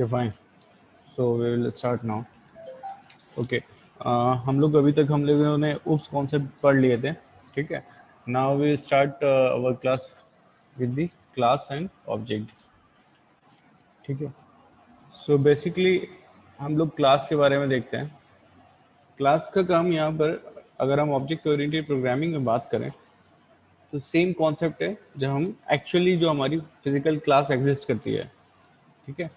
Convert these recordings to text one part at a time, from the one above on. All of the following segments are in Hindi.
Okay, fine. So we will start now. Okay. हम लोग अभी तक हम लोगों ने उप्स कॉन्सेप्ट पढ़ लिए थे, ठीक है. Now we start our class with the class and object, ठीक है. सो बेसिकली हम लोग क्लास के बारे में देखते हैं. क्लास का काम यहाँ पर, अगर हम ऑब्जेक्ट ओरिएंटेड प्रोग्रामिंग में बात करें तो सेम कॉन्सेप्ट है जब हम एक्चुअली जो हमारी फिजिकल क्लास एग्जिस्ट करती है, ठीक है.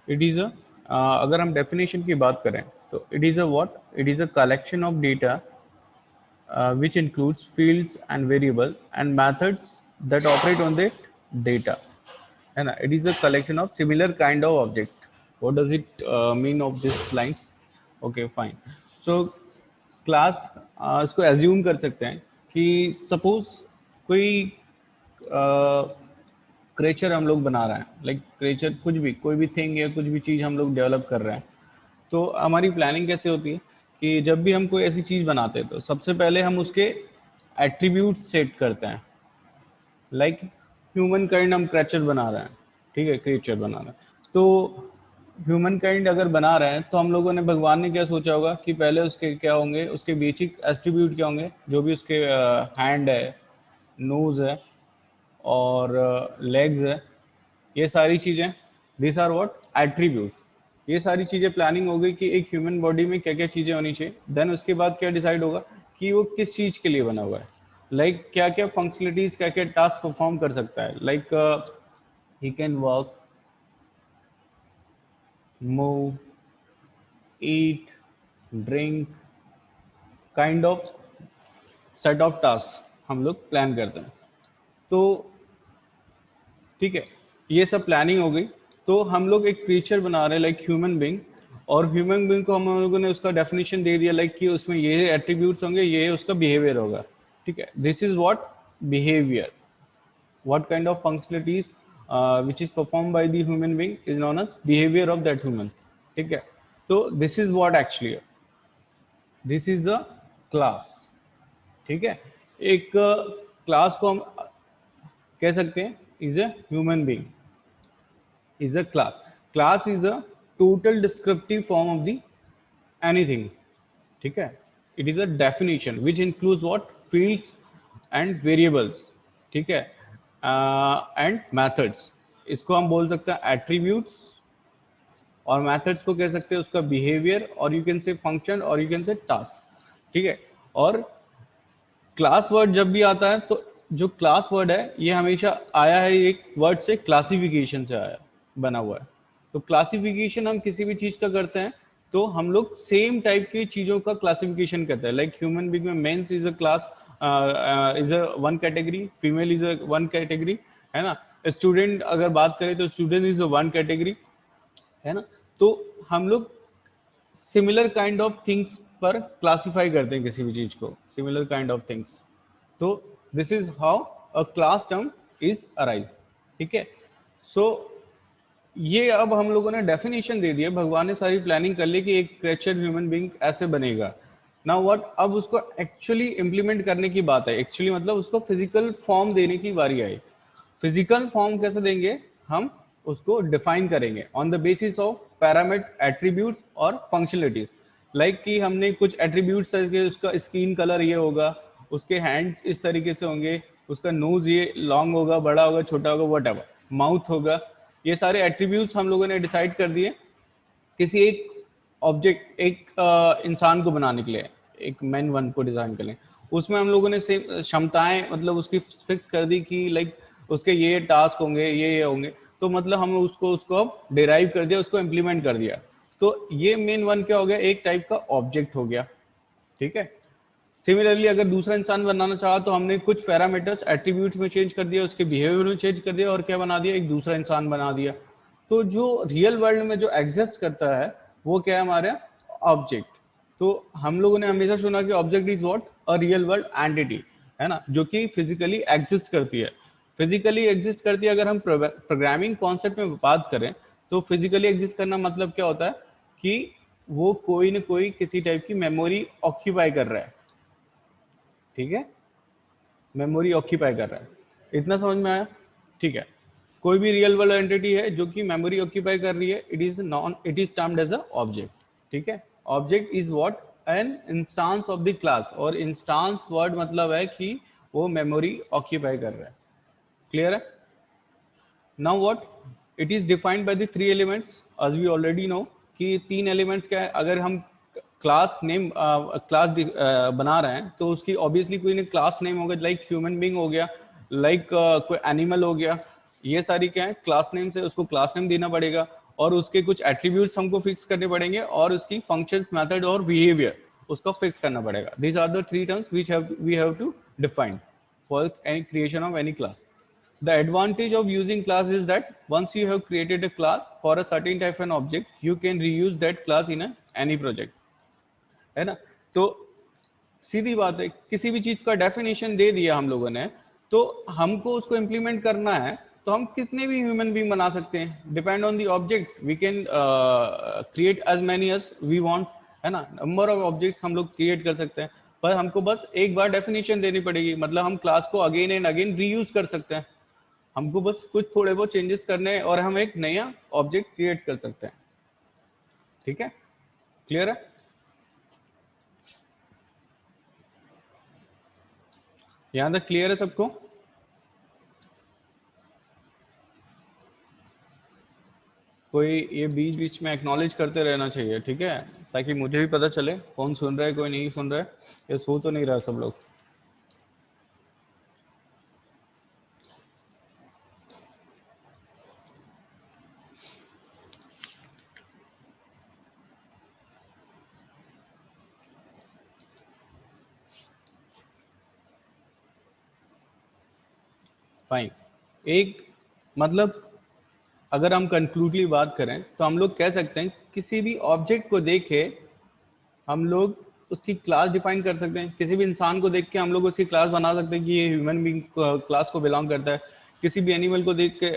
इट इज़ अ, अगर हम डेफिनेशन की बात करें तो it is a what, it is a collection of data which includes fields and variable and methods that operate on the data, है ना. It is a collection of similar kind of object. What does it mean of this lines? Okay, fine. So class इसको assume कर सकते हैं कि suppose कोई क्रेचर हम लोग बना रहे हैं, लाइक क्रेचर कुछ भी, कोई भी थिंग या कुछ भी चीज़ हम लोग डेवलप कर रहे हैं. तो हमारी प्लानिंग कैसे होती है कि जब भी हम कोई ऐसी चीज़ बनाते हैं तो सबसे पहले हम उसके एट्रीब्यूट सेट करते हैं. लाइक ह्यूमन काइंड हम क्रेचर बना रहे हैं, ठीक है, क्रिएचर बना रहे हैं. तो ह्यूमन काइंड अगर बना रहे हैं तो हम लोगों ने, भगवान ने क्या सोचा होगा कि पहले उसके क्या होंगे, उसके बेसिक एट्रीब्यूट क्या होंगे, जो भी उसके हैंड है, नोज है और लेग्स है, ये सारी चीज़ें, दिस आर व्हाट, एट्रीब्यूट. ये सारी चीज़ें प्लानिंग हो गई कि एक ह्यूमन बॉडी में क्या क्या चीज़ें होनी चाहिए. देन उसके बाद क्या डिसाइड होगा कि वो किस चीज़ के लिए बना हुआ है, लाइक क्या क्या फंक्शनलिटीज, क्या क्या टास्क परफॉर्म कर सकता है. Like he can work, move, eat, drink, kind of set of task हम लोग प्लान करते हैं. तो ठीक है, ये सब प्लानिंग हो गई. तो हम लोग एक क्रिएचर बना रहे हैं लाइक ह्यूमन बीइंग, और ह्यूमन बीइंग को हम लोगों ने उसका डेफिनेशन दे दिया लाइक कि उसमें ये एट्रीब्यूट्स होंगे, ये उसका बिहेवियर होगा, ठीक है. This is what behaviour, what kind of functionalities which is performed by the human being is known as behavior of that human, ठीक है. तो this is what actually, this is a class, ठीक है. एक क्लास को हम कह सकते हैं is a human being, is a class. Class is a total descriptive form of the anything, ठीक है. It is a definition which includes what, fields and variables, ठीक है, and methods. इसको हम बोल सकते हैं attributes, और methods को कह सकते हैं उसका behavior, और you can say function, और you can say task, ठीक है. और क्लास वर्ड जब भी आता है तो जो क्लास वर्ड है ये हमेशा आया है एक वर्ड से, क्लासिफिकेशन से आया, बना हुआ है. तो क्लासिफिकेशन हम किसी भी चीज का करते हैं तो हम लोग सेम टाइप की चीजों का क्लासिफिकेशन करते हैं. लाइक ह्यूमन बीइंग में mens is a class, is a one category, female is a one category, है ना. स्टूडेंट अगर बात करें तो student is a one category, है ना. तो हम लोग सिमिलर काइंड ऑफ थिंग्स पर क्लासिफाई करते हैं किसी भी चीज को, सिमिलर काइंड ऑफ थिंग्स. तो this is how a class term is arise, ठीक है. सो ये अब हम लोगों ने डेफिनेशन दे दिया, भगवान ने सारी प्लानिंग कर ली कि एक क्रिएचर ह्यूमन बीइंग ऐसे बनेगा. नाउ व्हाट, अब उसको एक्चुअली इंप्लीमेंट करने की बात है. एक्चुअली मतलब उसको फिजिकल फॉर्म देने की बारी आई. फिजिकल फॉर्म कैसे देंगे, हम उसको डिफाइन करेंगे on the basis of parameter, attributes और फंक्शनलिटीज. लाइक कि हमने कुछ एट्रीब्यूट्स, उसका स्किन कलर ये होगा, उसके हैंड्स इस तरीके से होंगे, उसका नोज ये लॉन्ग होगा, बड़ा होगा, छोटा होगा, वट एवर, माउथ होगा. ये सारे एट्रीब्यूट्स हम लोगों ने डिसाइड कर दिए किसी एक ऑब्जेक्ट, एक इंसान को बनाने के लिए, एक मैन वन को डिजाइन कर लें. उसमें हम लोगों ने सेम क्षमताएं मतलब उसकी फिक्स कर दी कि लाइक उसके ये टास्क होंगे, ये होंगे. तो मतलब हम उसको उसको डिराइव कर दिया, उसको इम्प्लीमेंट कर दिया. तो ये मेन वन क्या हो गया, एक टाइप का ऑब्जेक्ट हो गया, ठीक है. सिमिलरली अगर दूसरा इंसान बनाना चाहा तो हमने कुछ पैरामीटर्स एट्रीब्यूट्स में चेंज कर दिया, उसके बिहेवियर में चेंज कर दिया, और क्या बना दिया, एक दूसरा इंसान बना दिया. तो जो रियल वर्ल्ड में जो एग्जिस्ट करता है वो क्या है, हमारे ऑब्जेक्ट. तो हम लोगों ने हमेशा सुना कि object is what, a real world entity, है ना, जो कि फिजिकली एग्जिस्ट करती है. फिजिकली एग्जिस्ट करती है. अगर हम प्रोग्रामिंग कॉन्सेप्ट में बात करें तो फिजिकली एग्जिस्ट करना मतलब क्या होता है कि वो कोई ना कोई किसी टाइप की मेमोरी ऑक्यूपाई कर रहा है, ठीक है, मेमोरी ऑक्यूपाई कर रहा है. इतना समझ में आया, ठीक है. कोई भी रियल वर्ल्ड एंटिटी है जो कि मेमोरी ऑक्यूपाई कर रही है, it is termed as a object. ठीक है, object is what, an instance of the class, और इंस्टांस वर्ड मतलब है कि वो मेमोरी ऑक्यूपाई कर रहा है। क्लियर है? Now what, it is defined by the three elements, as we already know कि तीन एलिमेंट्स क्या है। अगर हम क्लास नेम क्लास बना रहे हैं तो उसकी ऑब्वियसली कोई ना क्लास नेम होगा, लाइक ह्यूमन बीइंग हो गया, लाइक कोई एनिमल हो गया, ये सारी क्या है क्लास नेम से, उसको क्लास नेम देना पड़ेगा और उसके कुछ एट्रीब्यूट्स हमको फिक्स करने पड़ेंगे और उसकी फंक्शंस, मेथड और बिहेवियर उसको फिक्स करना पड़ेगा। These are the three terms which we have to define for any creation of any class. The advantage of using class is that once you have created a class for a certain type of an object, you can reuse that class in any project, है ना। तो सीधी बात है, किसी भी चीज का डेफिनेशन दे दिया हम लोगों ने, तो हमको उसको इम्प्लीमेंट करना है, तो हम कितने भी ह्यूमन बीइंग बना सकते हैं। Depend on the object we can create as many as we want, है ना। नंबर ऑफ ऑब्जेक्ट्स हम लोग क्रिएट कर सकते हैं, पर हमको बस एक बार डेफिनेशन देनी पड़ेगी, मतलब हम क्लास को अगेन एंड अगेन रीयूज कर सकते हैं। हमको बस कुछ थोड़े बहुत चेंजेस करने हैं और हम एक नया ऑब्जेक्ट क्रिएट कर सकते हैं। ठीक है, क्लियर है? यहां तक क्लियर है सबको? कोई ये बीच बीच में एक्नॉलेज करते रहना चाहिए, ठीक है, ताकि मुझे भी पता चले कौन सुन रहा है कोई नहीं सुन रहा है, ये सो तो नहीं रहा सब लोग। फाइन। एक मतलब अगर हम कंक्लूडिव बात करें तो हम लोग कह सकते हैं किसी भी ऑब्जेक्ट को देखे हम लोग उसकी क्लास डिफाइन कर सकते हैं। किसी भी इंसान को देख के हम लोग उसकी क्लास बना सकते हैं कि ये ह्यूमन बीइंग क्लास को बिलोंग करता है। किसी भी एनिमल को देख के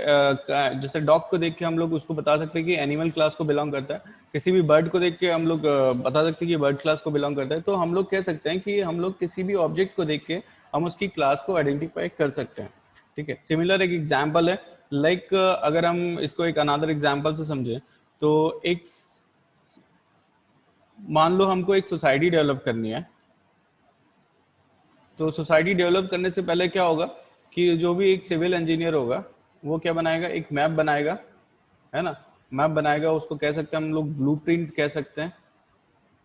जैसे डॉग को देख के हम लोग उसको बता सकते हैं कि एनिमल क्लास को बिलोंग करता है। किसी भी बर्ड को देख के हम लोग बता सकते हैं कि बर्ड क्लास को बिलोंग करता है। तो हम लोग कह सकते हैं कि हम लोग किसी भी ऑब्जेक्ट को देख के हम उसकी क्लास को आइडेंटिफाई कर सकते हैं। ठीक है, सिमिलर एक एग्जाम्पल है, लाइक अगर हम इसको एक अनदर एग्जाम्पल से समझें तो एक मान लो हमको एक सोसाइटी डेवलप करनी है। तो सोसाइटी डेवलप करने से पहले क्या होगा कि जो भी एक सिविल इंजीनियर होगा वो क्या बनाएगा, एक मैप बनाएगा, है ना। मैप बनाएगा, उसको कह सकते हैं हम लोग ब्लूप्रिंट कह सकते हैं,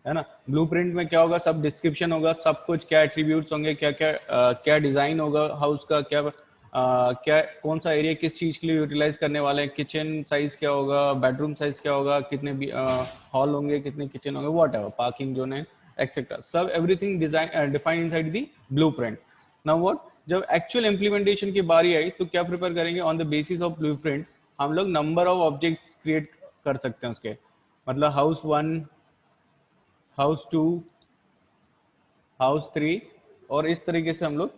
है ना। ब्लूप्रिंट में क्या होगा, सब डिस्क्रिप्शन होगा, सब कुछ, क्या एट्रीब्यूट्स होंगे, क्या क्या क्या डिजाइन होगा हाउस का, क्या क्या कौन सा एरिया किस चीज के लिए यूटिलाइज करने वाले हैं, किचन साइज क्या होगा, बेडरूम साइज क्या होगा, कितने भी हॉल होंगे, कितने किचन होंगे, वॉट एवर, पार्किंग जोन है, एक्सेट्रा, सब everything design defined inside the blueprint. Now what, जब एक्चुअल इम्प्लीमेंटेशन की बारी आई तो क्या प्रिपेयर करेंगे, on the basis of blueprint हम लोग नंबर ऑफ ऑब्जेक्ट्स क्रिएट कर सकते हैं उसके, मतलब हाउस 1, हाउस 2, हाउस 3, और इस तरीके से हम लोग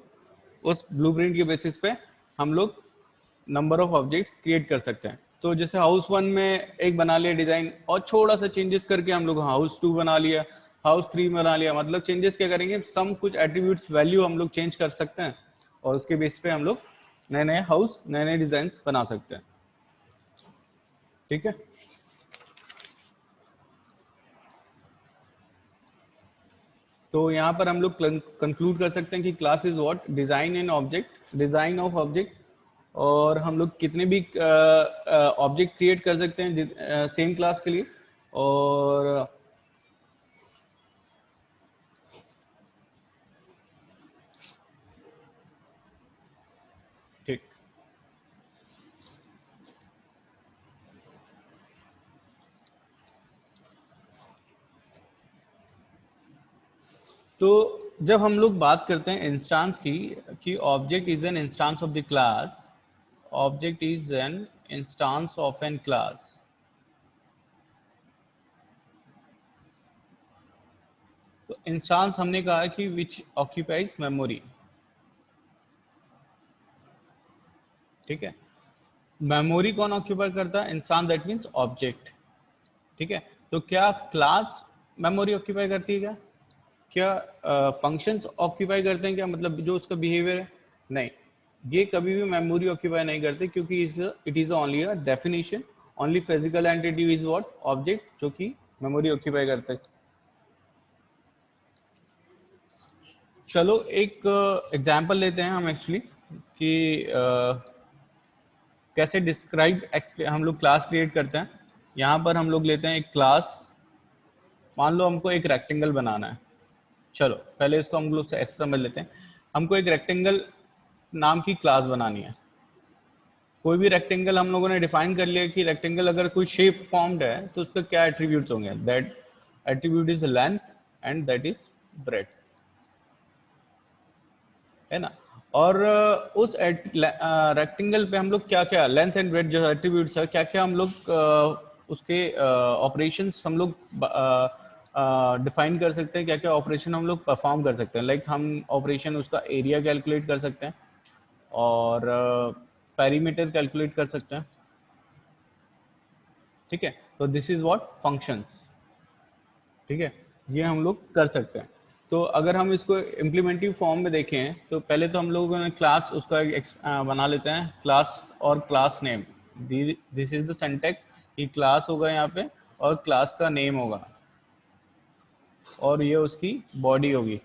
उस ब्लूप्रिंट के बेसिस पे हम लोग नंबर ऑफ ऑब्जेक्ट्स क्रिएट कर सकते हैं। तो जैसे हाउस 1 में एक बना लिया डिजाइन और थोड़ा सा चेंजेस करके हम लोग हाउस 2 बना लिया, हाउस 3 बना लिया, मतलब चेंजेस क्या करेंगे, सम कुछ एट्रीब्यूट्स वैल्यू हम लोग चेंज कर सकते हैं और उसके बेस पे हम लोग नए नए हाउस, नए नए डिजाइन बना सकते हैं। ठीक है, तो यहाँ पर हम लोग कंक्लूड कर सकते हैं कि class is what, design and object, design of object, और हम लोग कितने भी ऑब्जेक्ट क्रिएट कर सकते हैं सेम क्लास के लिए। और ठीक, तो जब हम लोग बात करते हैं इंस्टांस की, कि object is an instance of the class, object is an instance of an class, तो इंस्टांस हमने कहा कि विच ऑक्यूपाइज मेमोरी। ठीक है, मेमोरी कौन ऑक्यूपाई करता है, इंसान, दैट मीन्स ऑब्जेक्ट। ठीक है, तो क्या क्लास मेमोरी ऑक्यूपाई करती है क्या, क्या फंक्शंस ऑक्यूपाई करते हैं क्या, मतलब जो उसका बिहेवियर है, नहीं। ये कभी भी मेमोरी ऑक्यूपाई नहीं करते, क्योंकि it is only a definition. Only physical entity is what, object, जो कि मेमोरी ऑक्यूपाई करते हैं। चलो एक एग्जांपल लेते हैं हम एक्चुअली कि कैसे डिस्क्राइब हम लोग क्लास क्रिएट करते हैं। यहाँ पर हम लोग लेते हैं एक क्लास, मान लो हमको एक रेक्टेंगल बनाना है। चलो पहले इसको हम लोग ऐसे समझ लेते हैं, हमको एक रेक्टेंगल नाम की क्लास बनानी है। कोई भी रेक्टेंगल हम लोगों ने डिफाइन कर लिया कि रेक्टेंगल अगर कोई शेप फॉर्म्ड है तो उसका क्या एट्रीब्यूट्स होंगे, that attribute is length and that is breadth, है ना। और उस रेक्टेंगल पे हम लोग क्या क्या लेंथ एंड ब्रेड्थ जो एट्रीब्यूट्स है, क्या क्या हम लोग उसके ऑपरेशंस हम लोग डिफाइन कर सकते हैं, क्या क्या ऑपरेशन हम लोग परफॉर्म कर सकते हैं। लाइक हम ऑपरेशन उसका एरिया कैलकुलेट कर सकते हैं और पेरीमीटर कैलकुलेट कर सकते हैं, ठीक है। तो दिस इज व्हाट फंक्शंस, ठीक है, ये हम लोग कर सकते हैं। तो अगर हम इसको इम्प्लीमेंटिव फॉर्म में देखें तो पहले तो हम लोगों ने क्लास उसका बना लेते हैं, क्लास और class name. This is the syntax कि क्लास होगा यहाँ पे और क्लास का नेम होगा और ये उसकी बॉडी होगी,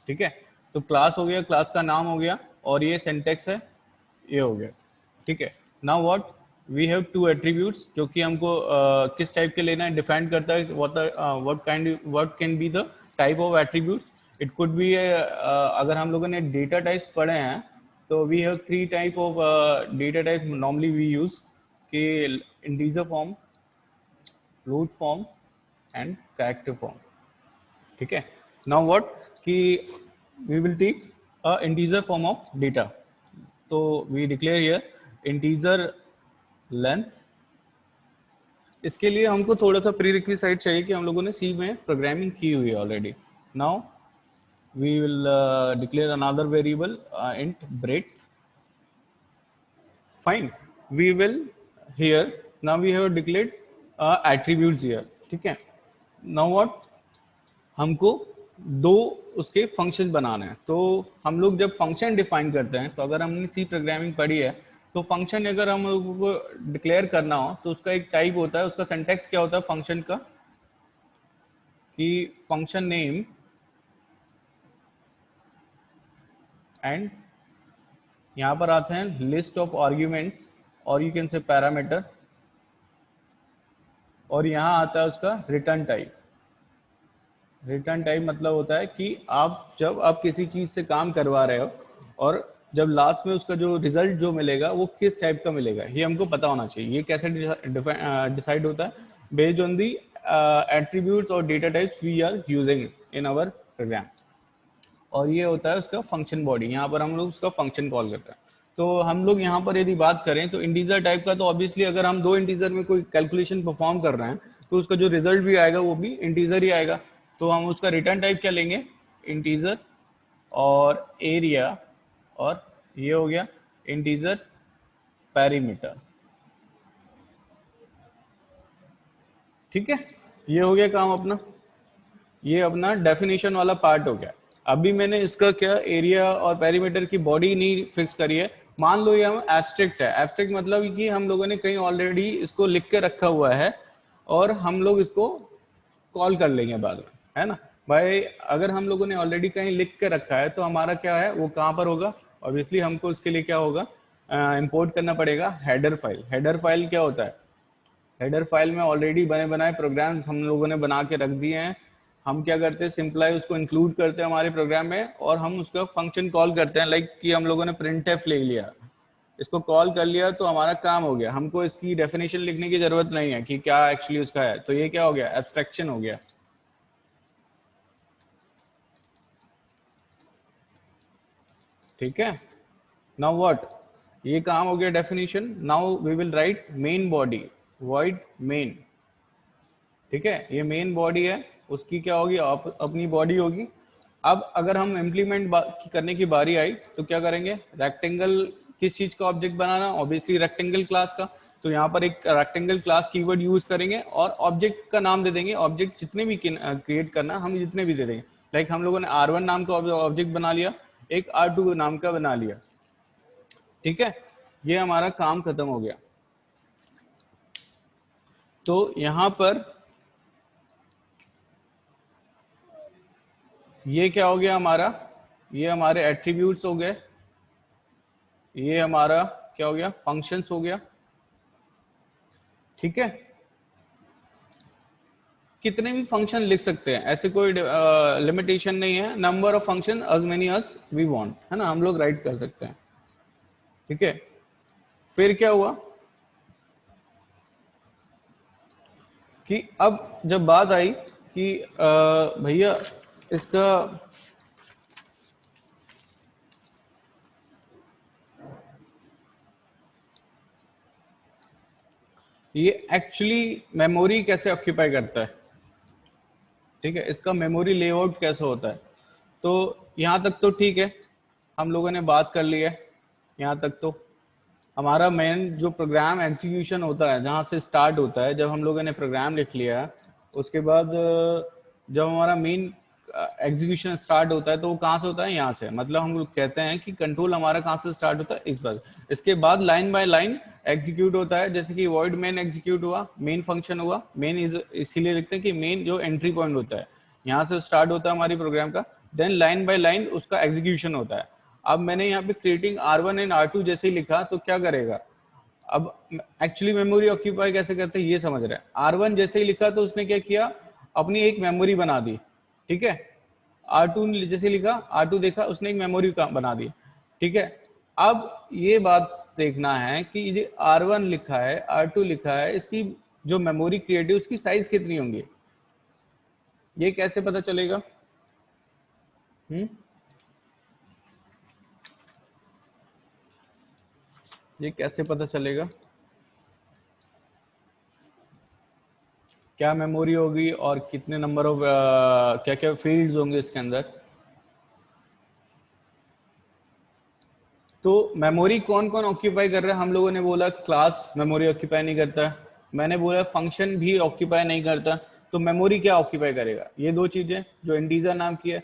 ठीक है। तो क्लास हो गया, क्लास का नाम हो गया और ये सिंटैक्स है, ये हो गया, ठीक है। Now what we have to attributes जो कि हमको किस टाइप के लेना है डिफाइन करता है, what can be the type of attributes. It could be अगर हम लोगों ने डेटा टाइप्स पढ़े हैं तो we have three type of data type normally we use कि integer form, float form and character form, ठीक है। नाउ व्हाट कि we will take a integer form of data, तो we declare here integer length. इसके लिए हमको थोड़ा सा प्री रिक्विजिट चाहिए कि हम लोगों ने सी में प्रोग्रामिंग की हुई है already. Now we will declare another variable int breadth, fine. We will here now we have declared attributes here, ठीक है। नाउ व्हाट हमको दो उसके फंक्शन बनाने हैं। तो हम लोग जब फंक्शन डिफाइन करते हैं तो अगर हमने सी प्रोग्रामिंग पढ़ी है तो फंक्शन अगर हम लोगों को डिक्लेयर करना हो तो उसका एक टाइप होता है, उसका सिंटैक्स क्या होता है फंक्शन का, कि फंक्शन नेम एंड यहाँ पर आते हैं लिस्ट ऑफ आर्ग्यूमेंट्स और यू कैन से पैरामीटर, और यहाँ आता है उसका रिटर्न टाइप। रिटर्न टाइप मतलब होता है कि आप जब आप किसी चीज से काम करवा रहे हो और जब लास्ट में उसका जो रिजल्ट जो मिलेगा वो किस टाइप का मिलेगा, ये हमको पता होना चाहिए। ये कैसे डिसाइड होता है, बेस्ड ऑन दी एट्रीब्यूट्स और data types we are using in our program. और ये होता है उसका फंक्शन बॉडी, यहाँ पर हम लोग उसका फंक्शन कॉल करते हैं। तो हम लोग यहाँ पर यदि बात करें तो इंटीजर टाइप का, तो ऑब्वियसली अगर हम दो इंटीजर में कोई कैलकुलेशन परफॉर्म कर रहे हैं तो उसका जो रिजल्ट भी आएगा वो भी इंटीजर ही आएगा। तो हम उसका रिटर्न टाइप क्या लेंगे, इंटीजर और एरिया, और ये हो गया इंटीजर पेरीमीटर, ठीक है। ये हो गया काम अपना, ये अपना डेफिनेशन वाला पार्ट हो गया। अभी मैंने इसका क्या एरिया और पेरीमीटर की बॉडी नहीं फिक्स करी है। मान लो ये हम एब्स्ट्रैक्ट है, एब्स्ट्रैक्ट मतलब कि हम लोगों ने कहीं ऑलरेडी इसको लिख के रखा हुआ है और हम लोग इसको कॉल कर लेंगे बाद में, है ना भाई। अगर हम लोगों ने ऑलरेडी कहीं लिख के रखा है तो हमारा क्या है वो कहाँ पर होगा, ऑब्वियसली हमको इसके लिए क्या होगा, इंपोर्ट करना पड़ेगा हेडर फाइल। हेडर फाइल क्या होता है, हेडर फाइल में ऑलरेडी बने बनाए प्रोग्राम्स हम लोगों ने बना के रख दिए हैं। हम क्या करते हैं, सिंपलाई उसको इंक्लूड करते हैं हमारे प्रोग्राम में और हम उसका फंक्शन कॉल करते हैं। लाइक कि हम लोगों ने प्रिंटफ ले लिया, इसको कॉल कर लिया तो हमारा काम हो गया, हमको इसकी डेफिनेशन लिखने की जरूरत नहीं है कि क्या एक्चुअली उसका है। तो ये क्या हो गया, एब्स्ट्रैक्शन हो गया, ठीक है। नाउ व्हाट, ये काम हो गया definition. Now we will write main body void main, ठीक है। ये मेन बॉडी है, उसकी क्या होगी, अपनी बॉडी होगी। अब अगर हम इम्प्लीमेंट करने की बारी आई तो क्या करेंगे, रेक्टेंगल किस चीज का ऑब्जेक्ट बनाना, ऑब्वियसली रेक्टेंगल क्लास का। तो यहाँ पर एक रेक्टेंगल क्लास कीवर्ड यूज करेंगे और ऑब्जेक्ट का नाम दे देंगे। ऑब्जेक्ट जितने भी क्रिएट करना हम जितने भी दे देंगे। लाइक हम लोगों ने R1 नाम का ऑब्जेक्ट बना लिया, एक R2 नाम का बना लिया, ठीक है, ये हमारा काम खत्म हो गया। तो यहां पर ये क्या हो गया हमारा, ये हमारे एट्रीब्यूट्स हो गए, ये हमारा क्या हो गया, फंक्शंस हो गया। ठीक है, कितने भी फंक्शन लिख सकते हैं, ऐसे कोई लिमिटेशन नहीं है, number of function as many as we want, है ना, हम लोग राइट कर सकते हैं। ठीक है, फिर क्या हुआ कि अब जब बात आई कि भैया इसका ये एक्चुअली मेमोरी कैसे ऑक्यूपाई करता है, ठीक है, इसका मेमोरी लेआउट कैसे होता है। तो यहाँ तक तो ठीक है, हम लोगों ने बात कर ली है। यहाँ तक तो हमारा मेन जो प्रोग्राम एग्जीक्यूशन होता है, जहाँ से स्टार्ट होता है, जब हम लोगों ने प्रोग्राम लिख लिया, उसके बाद जब हमारा मेन एग्जीक्यूशन स्टार्ट होता है तो वो कहाँ से होता है, यहाँ से। मतलब हम लोग कहते हैं कि कंट्रोल हमारा कहाँ से स्टार्ट होता है, इस बार। इसके बाद लाइन बाय लाइन एग्जीक्यूट होता है, जैसे कि वॉइड मेन एग्जीक्यूट हुआ, मेन फंक्शन हुआ। मेन इसीलिए लिखते हैं कि मेन जो एंट्री पॉइंट होता है, यहाँ से स्टार्ट होता है हमारी प्रोग्राम का, देन लाइन बाय लाइन उसका एग्जीक्यूशन होता है। अब मैंने यहाँ पे क्रिएटिंग R1 एंड R2 जैसे ही लिखा, तो क्या करेगा, अब एक्चुअली मेमोरी ऑक्यूपाई कैसे करते हैं ये समझ रहे हैं। R1 जैसे ही लिखा तो उसने क्या किया, अपनी एक मेमोरी बना दी। ठीक है, R2 जैसे लिखा, R2 देखा, उसने एक मेमोरी बना दी। ठीक है, अब ये बात देखना है कि ये R1 लिखा है, R2 लिखा है, इसकी जो मेमोरी क्रिएट है उसकी साइज कितनी होंगी, ये कैसे पता चलेगा। ये कैसे पता चलेगा, क्या मेमोरी होगी और कितने नंबर ऑफ क्या क्या फील्ड्स होंगे इसके अंदर। तो मेमोरी कौन कौन ऑक्यूपाई कर रहा है, हम लोगों ने बोला क्लास मेमोरी ऑक्यूपाई नहीं करता, मैंने बोला फंक्शन भी ऑक्यूपाई नहीं करता। तो मेमोरी क्या ऑक्यूपाई करेगा, ये दो चीजें जो इंटीजर नाम की है।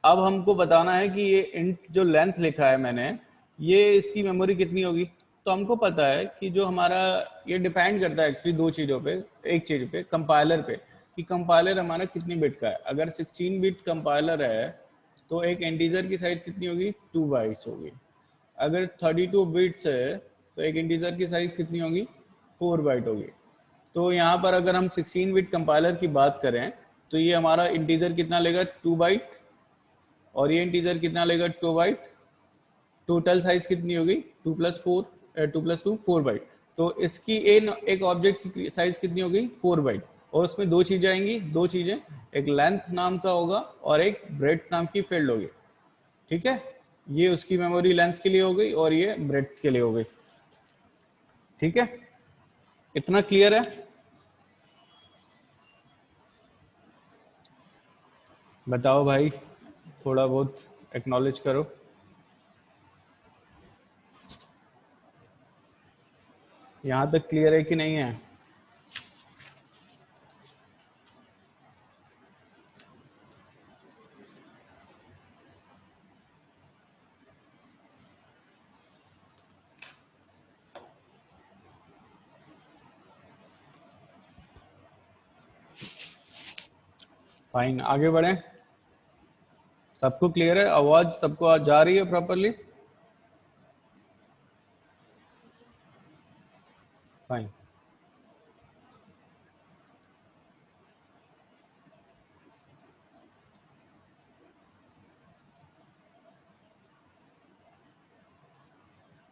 अब हमको बताना है कि ये इंट जो लेंथ लिखा है मैंने, ये इसकी मेमोरी कितनी होगी। तो हमको पता है कि जो हमारा, ये डिपेंड करता है एक्चुअली दो चीज़ों पे, एक चीज़ पे, कंपाइलर पे, कि कंपाइलर हमारा कितनी बिट का है। अगर 16 बिट कंपाइलर है तो एक इंटीजर की साइज कितनी होगी, 2 बाइट्स होगी। अगर 32 बिट्स है तो एक इंटीजर की साइज कितनी होगी, 4 बाइट होगी। तो यहाँ पर अगर हम 16 बिट कंपाइलर की बात करें तो ये हमारा इंटीजर कितना लेगा, 2 बाइट, और ये इंटीजर कितना लेगा, 2 बाइट। टोटल साइज कितनी होगी, 2 + 4, 2 + 2 4 बाइट। तो इसकी एक ऑब्जेक्ट की साइज कितनी होगी, 4 बाइट। और उसमें दो चीजें आएंगी, दो चीजें, एक लेंथ नाम का होगा और एक ब्रेड्थ नाम की फील्ड होगी। ठीक है, ये उसकी मेमोरी लेंथ के लिए हो गई और ये ब्रेड्थ के लिए हो गई। ठीक है, इतना क्लियर है। बताओ भाई, थोड़ा बहुत एक्नॉलेज करो। यहाँ तक क्लियर है कि नहीं है। फाइन, आगे बढ़े। सबको क्लियर है, आवाज सबको जा रही है प्रॉपरली। फाइन,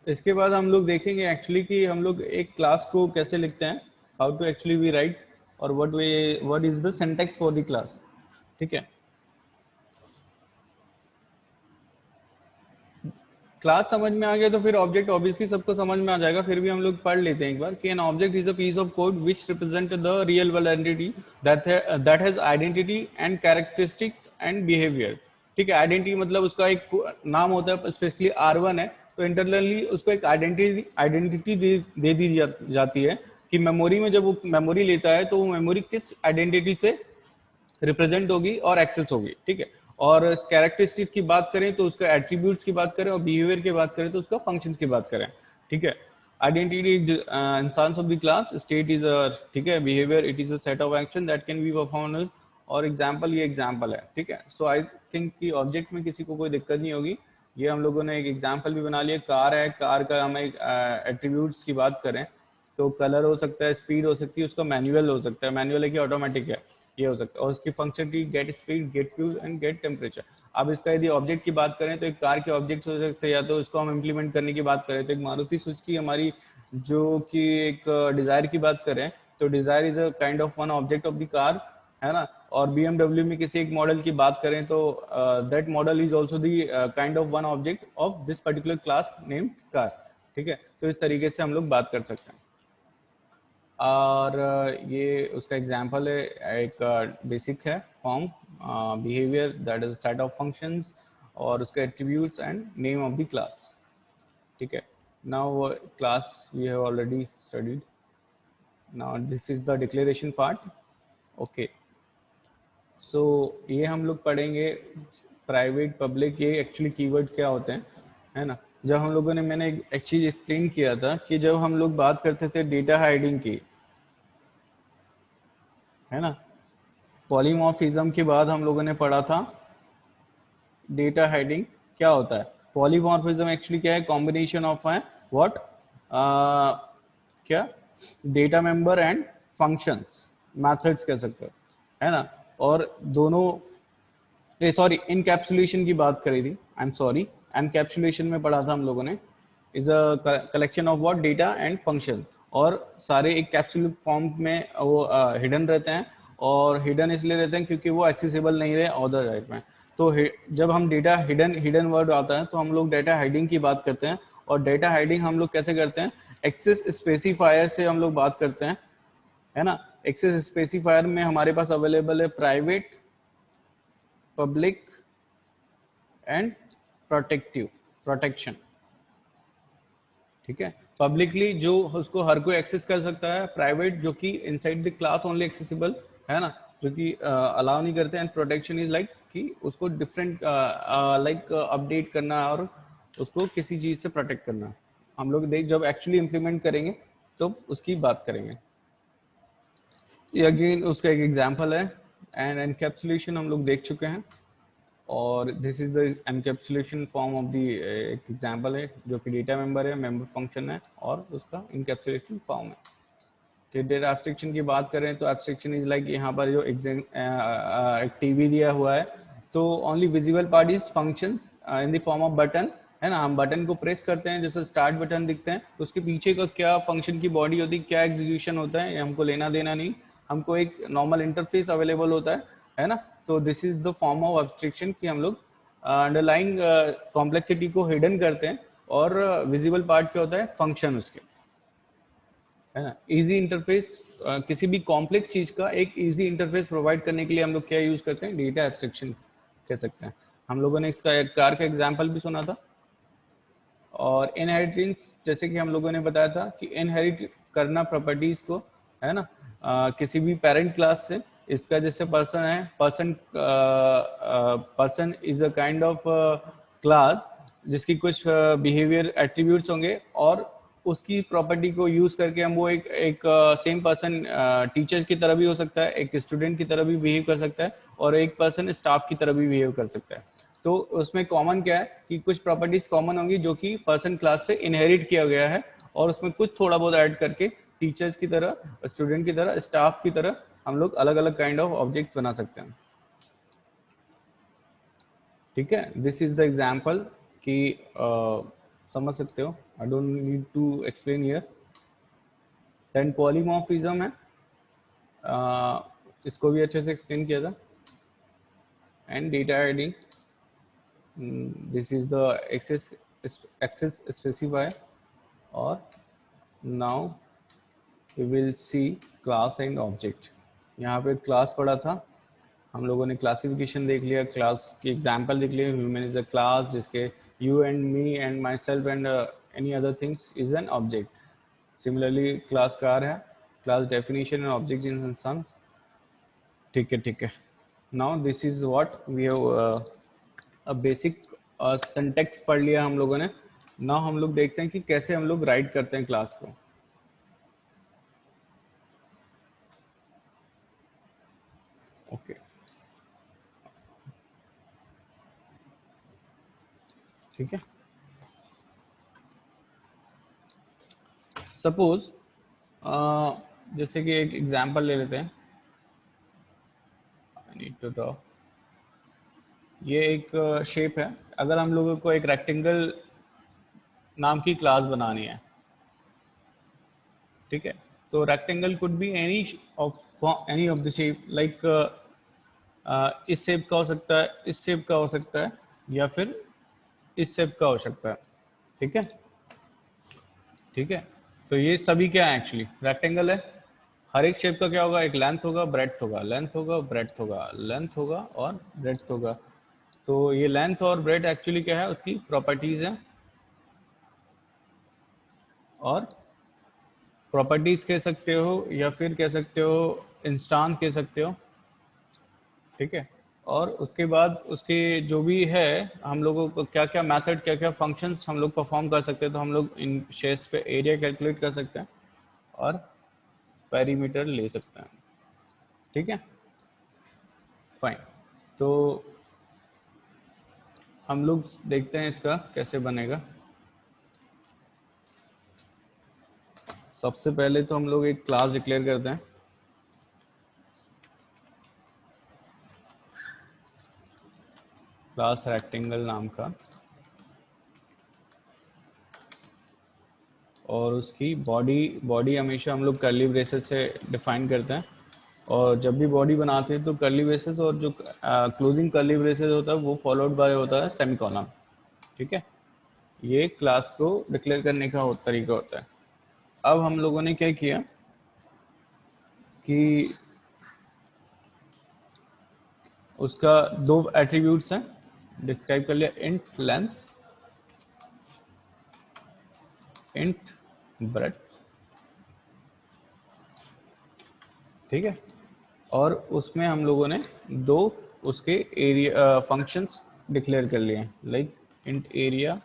इसके बाद हम लोग देखेंगे एक्चुअली कि हम लोग एक क्लास को कैसे लिखते हैं, how to actually we write, और what is the syntax for the class. ठीक है, क्लास समझ में आ गया तो फिर ऑब्जेक्ट ऑब्वियसली सबको समझ में आ जाएगा। फिर भी हम लोग पढ़ लेते हैं एक बार कि an object is a piece of code which represent the real world entity that has identity and characteristics and behaviour. ठीक है, आइडेंटिटी मतलब उसका एक नाम होता है, स्पेशली R1 है तो इंटरनली उसको एक आइडेंटिटी दे दी जाती है कि मेमोरी में जब वो मेमोरी लेता है तो वो मेमोरी किस आइडेंटिटी से रिप्रेजेंट होगी और एक्सेस होगी। ठीक है, और कैरेक्टरिस्टिक की बात करें तो उसका एट्रीब्यूट्स की बात करें, और बिहेवियर की बात करें तो उसका फंक्शंस की बात करें। ठीक है, identity instance of the class, state is ठीक है, behaviour it is a set of action that can be performed, और एग्जाम्पल ये एग्जाम्पल है। ठीक है, सो आई थिंक कि ऑब्जेक्ट में किसी को कोई दिक्कत नहीं होगी। ये हम लोगों ने एक एग्जाम्पल भी बना लिया, कार है, कार का हम एक एट्रीब्यूट्स की बात करें तो कलर हो सकता है, स्पीड हो सकती है, उसका मैनुअल हो सकता है, मैनुअल है कि ऑटोमेटिक है, ये हो सकता है, और उसकी फंक्शन की get speed, get fuel and get temperature. अब इसका यदि ऑब्जेक्ट की बात करें तो एक कार के ऑब्जेक्ट्स हो सकते हैं, या तो उसको हम इम्प्लीमेंट करने की बात करें तो एक मारुति सुजुकी हमारी जो कि एक डिजायर की बात करें तो desire is a kind of one object of the car, है ना। और BMW में किसी एक मॉडल की बात करें तो that model is also the kind of one object of this particular class named car. ठीक है, तो इस तरीके से हम लोग बात कर सकते हैं। और ये उसका एग्जांपल है, एक बेसिक है form, behaviour that is set of functions, और उसका attributes and name of the class. ठीक है, now class we have already studied, now this is the declaration part. Okay, so ये हम लोग पढ़ेंगे प्राइवेट पब्लिक, ये एक्चुअली कीवर्ड क्या होते हैं, है ना। जब हम लोगों ने, मैंने एक चीज एक्सप्लेन किया था कि जब हम लोग बात करते थे डेटा हाइडिंग की, है ना, पॉलीमॉर्फिज्म के बाद हम लोगों ने पढ़ा था डेटा हाइडिंग क्या होता है। पॉलीमॉर्फिज्म एक्चुअली क्या है, कॉम्बिनेशन ऑफ है व्हाट, क्या, data member and functions, methods कह सकते हो, है ना। और दोनों, सॉरी, इनकैप्सुलेशन की बात करी थी, आई एम सॉरी, एनकैप्सुलेशन में पढ़ा था हम लोगों ने, is a collection of what, data and function, और सारे एक कैप्सूल फॉर्म में वो हिडन रहते हैं, और हिडन इसलिए रहते हैं क्योंकि वो एक्सेसिबल नहीं रहे अदर टाइप में। तो जब हम डेटा हिडन, हिडन वर्ड आता है तो हम लोग डेटा हाइडिंग की बात करते हैं, और डेटा हाइडिंग हम लोग कैसे करते हैं, एक्सेस स्पेसिफायर से हम लोग बात करते हैं, है ना। एक्सेस स्पेसिफायर में हमारे पास अवेलेबल है private, public and protective, protection. ठीक है, पब्लिकली जो उसको हर कोई एक्सेस कर सकता है, प्राइवेट जो कि inside the class only accessible, है ना, जो कि अलाउ नहीं करते, एंड प्रोटेक्शन इज लाइक कि उसको डिफरेंट लाइक अपडेट करना और उसको किसी चीज से प्रोटेक्ट करना। हम लोग देख जब एक्चुअली इम्प्लीमेंट करेंगे तो उसकी बात करेंगे। ये अगेन उसका एक एग्जांपल है, एंड एनकैप्सुलेशन हम लोग देख चुके हैं, और this is the encapsulation form of the एक एग्जांपल है जो कि डेटा मेंबर है, मेंबर फंक्शन है, और उसका इनकैप्सुलेशन फॉर्म है। कि डेटा एब्स्ट्रैक्शन की बात करें तो एब्स्ट्रैक्शन इज लाइक, यहाँ पर जो एक टीवी दिया हुआ है तो only visible part is functions in the form off button, है ना। हम बटन को प्रेस करते हैं, जैसे स्टार्ट बटन दिखते हैं, तो उसके पीछे का क्या फंक्शन की बॉडी होती है, क्या एग्जीक्यूशन होता है, ये हमको लेना देना नहीं, हमको एक नॉर्मल इंटरफेस अवेलेबल होता है ना। तो this is the form of abstraction कि हम लोग अंडरलाइंग कॉम्प्लेक्सिटी को हिडन करते हैं, और विजिबल पार्ट क्या होता है, फंक्शन उसके, है ना। इजी इंटरफेस, किसी भी कॉम्प्लेक्स चीज का एक इजी इंटरफेस प्रोवाइड करने के लिए हम लोग क्या यूज करते हैं, डेटा एब्स्ट्रैक्शन कह सकते हैं। हम लोगों ने इसका एक कार का एग्जांपल भी सुना था। और इनहेरिटेंस, जैसे कि हम लोगों ने बताया था कि इनहेरिट करना प्रॉपर्टीज को, है ना, किसी भी पेरेंट क्लास से, इसका जैसे पर्सन है, person, person is a kind of class जिसकी कुछ बिहेवियर एट्रीब्यूट्स होंगे, और उसकी प्रॉपर्टी को यूज करके हम वो एक सेम पर्सन टीचर की तरह भी हो सकता है, एक स्टूडेंट की तरह भी बिहेव कर सकता है, और एक पर्सन स्टाफ की तरह भी बिहेव कर सकता है। तो उसमें कॉमन क्या है कि कुछ प्रॉपर्टीज कॉमन होंगी जो कि पर्सन क्लास से इनहेरिट किया गया है, और उसमें कुछ थोड़ा बहुत ऐड करके टीचर्स की तरह, स्टूडेंट की तरह, स्टाफ की तरह हम लोग अलग अलग काइंड ऑफ ऑब्जेक्ट बना सकते हैं। ठीक है, दिस इज द एग्जाम्पल कि समझ सकते हो, I don't need to explain here. Then polymorphism है, इसको भी अच्छे से एक्सप्लेन किया था, and data hiding, this is the access specifier, और now we will see class and object. यहाँ पे क्लास पढ़ा था, हम लोगों ने क्लासिफिकेशन देख लिया, क्लास की एग्जांपल देख लिया, ह्यूमन इज अ क्लास जिसके you and me and myself and any other things is an object. Similarly class car है, class definition and object instance. ठीक है, ठीक है, now this is what we have basic syntax पढ़ लिया हम लोगों ने। नाउ हम लोग देखते हैं कि कैसे हम लोग राइट करते हैं क्लास को। ओके ठीक है। सपोज जैसे कि एक एग्जांपल ले लेते हैं। I need to draw. ये एक शेप है। अगर हम लोगों को एक रेक्टेंगल नाम की क्लास बनानी है, ठीक है, तो rectangle could be any of the shape, like इस शेप का हो सकता है, इस शेप का हो सकता है, या फिर इस शेप का हो सकता है। ठीक है, ठीक है। तो ये सभी क्या है, एक्चुअली रेक्टेंगल है। हर एक शेप का क्या होगा, एक लेंथ होगा, ब्रेड्थ होगा, लेंथ होगा, ब्रेड्थ होगा, लेंथ होगा और ब्रेड्थ होगा। तो ये लेंथ और ब्रेड्थ एक्चुअली क्या है, उसकी प्रॉपर्टीज है। और प्रॉपर्टीज कह सकते हो या फिर कह सकते हो इंस्टांस कह सकते हो। ठीक है। और उसके बाद उसके जो भी है, हम लोगों को क्या क्या मेथड, क्या क्या फंक्शंस हम लोग परफॉर्म कर सकते हैं। तो हम लोग इन शेप्स पे एरिया कैलकुलेट कर सकते हैं और पेरीमीटर ले सकते हैं। ठीक है, फाइन। तो हम लोग देखते हैं इसका कैसे बनेगा। सबसे पहले तो हम लोग एक क्लास डिक्लेयर करते हैं, क्लास रेक्टेंगल नाम का। और उसकी बॉडी बॉडी हमेशा हम लोग कर्ली ब्रेसेस से डिफाइन करते हैं। और जब भी बॉडी बनाते हैं तो कर्ली ब्रेसेस, और जो क्लोजिंग कर्ली ब्रेसेस होता है वो फॉलोड बाय होता है सेमीकोलन। ठीक है, ये क्लास को डिक्लेयर करने का तरीका होता है। अब हम लोगों ने क्या किया कि उसका दो एट्रीब्यूट्स हैं, डिस्क्राइब कर लिया, इंट लेंथ, इंट ब्रेड्थ। ठीक है। और उसमें हम लोगों ने दो उसके एरिया फंक्शंस डिक्लेयर कर लिए, लाइक इंट एरिया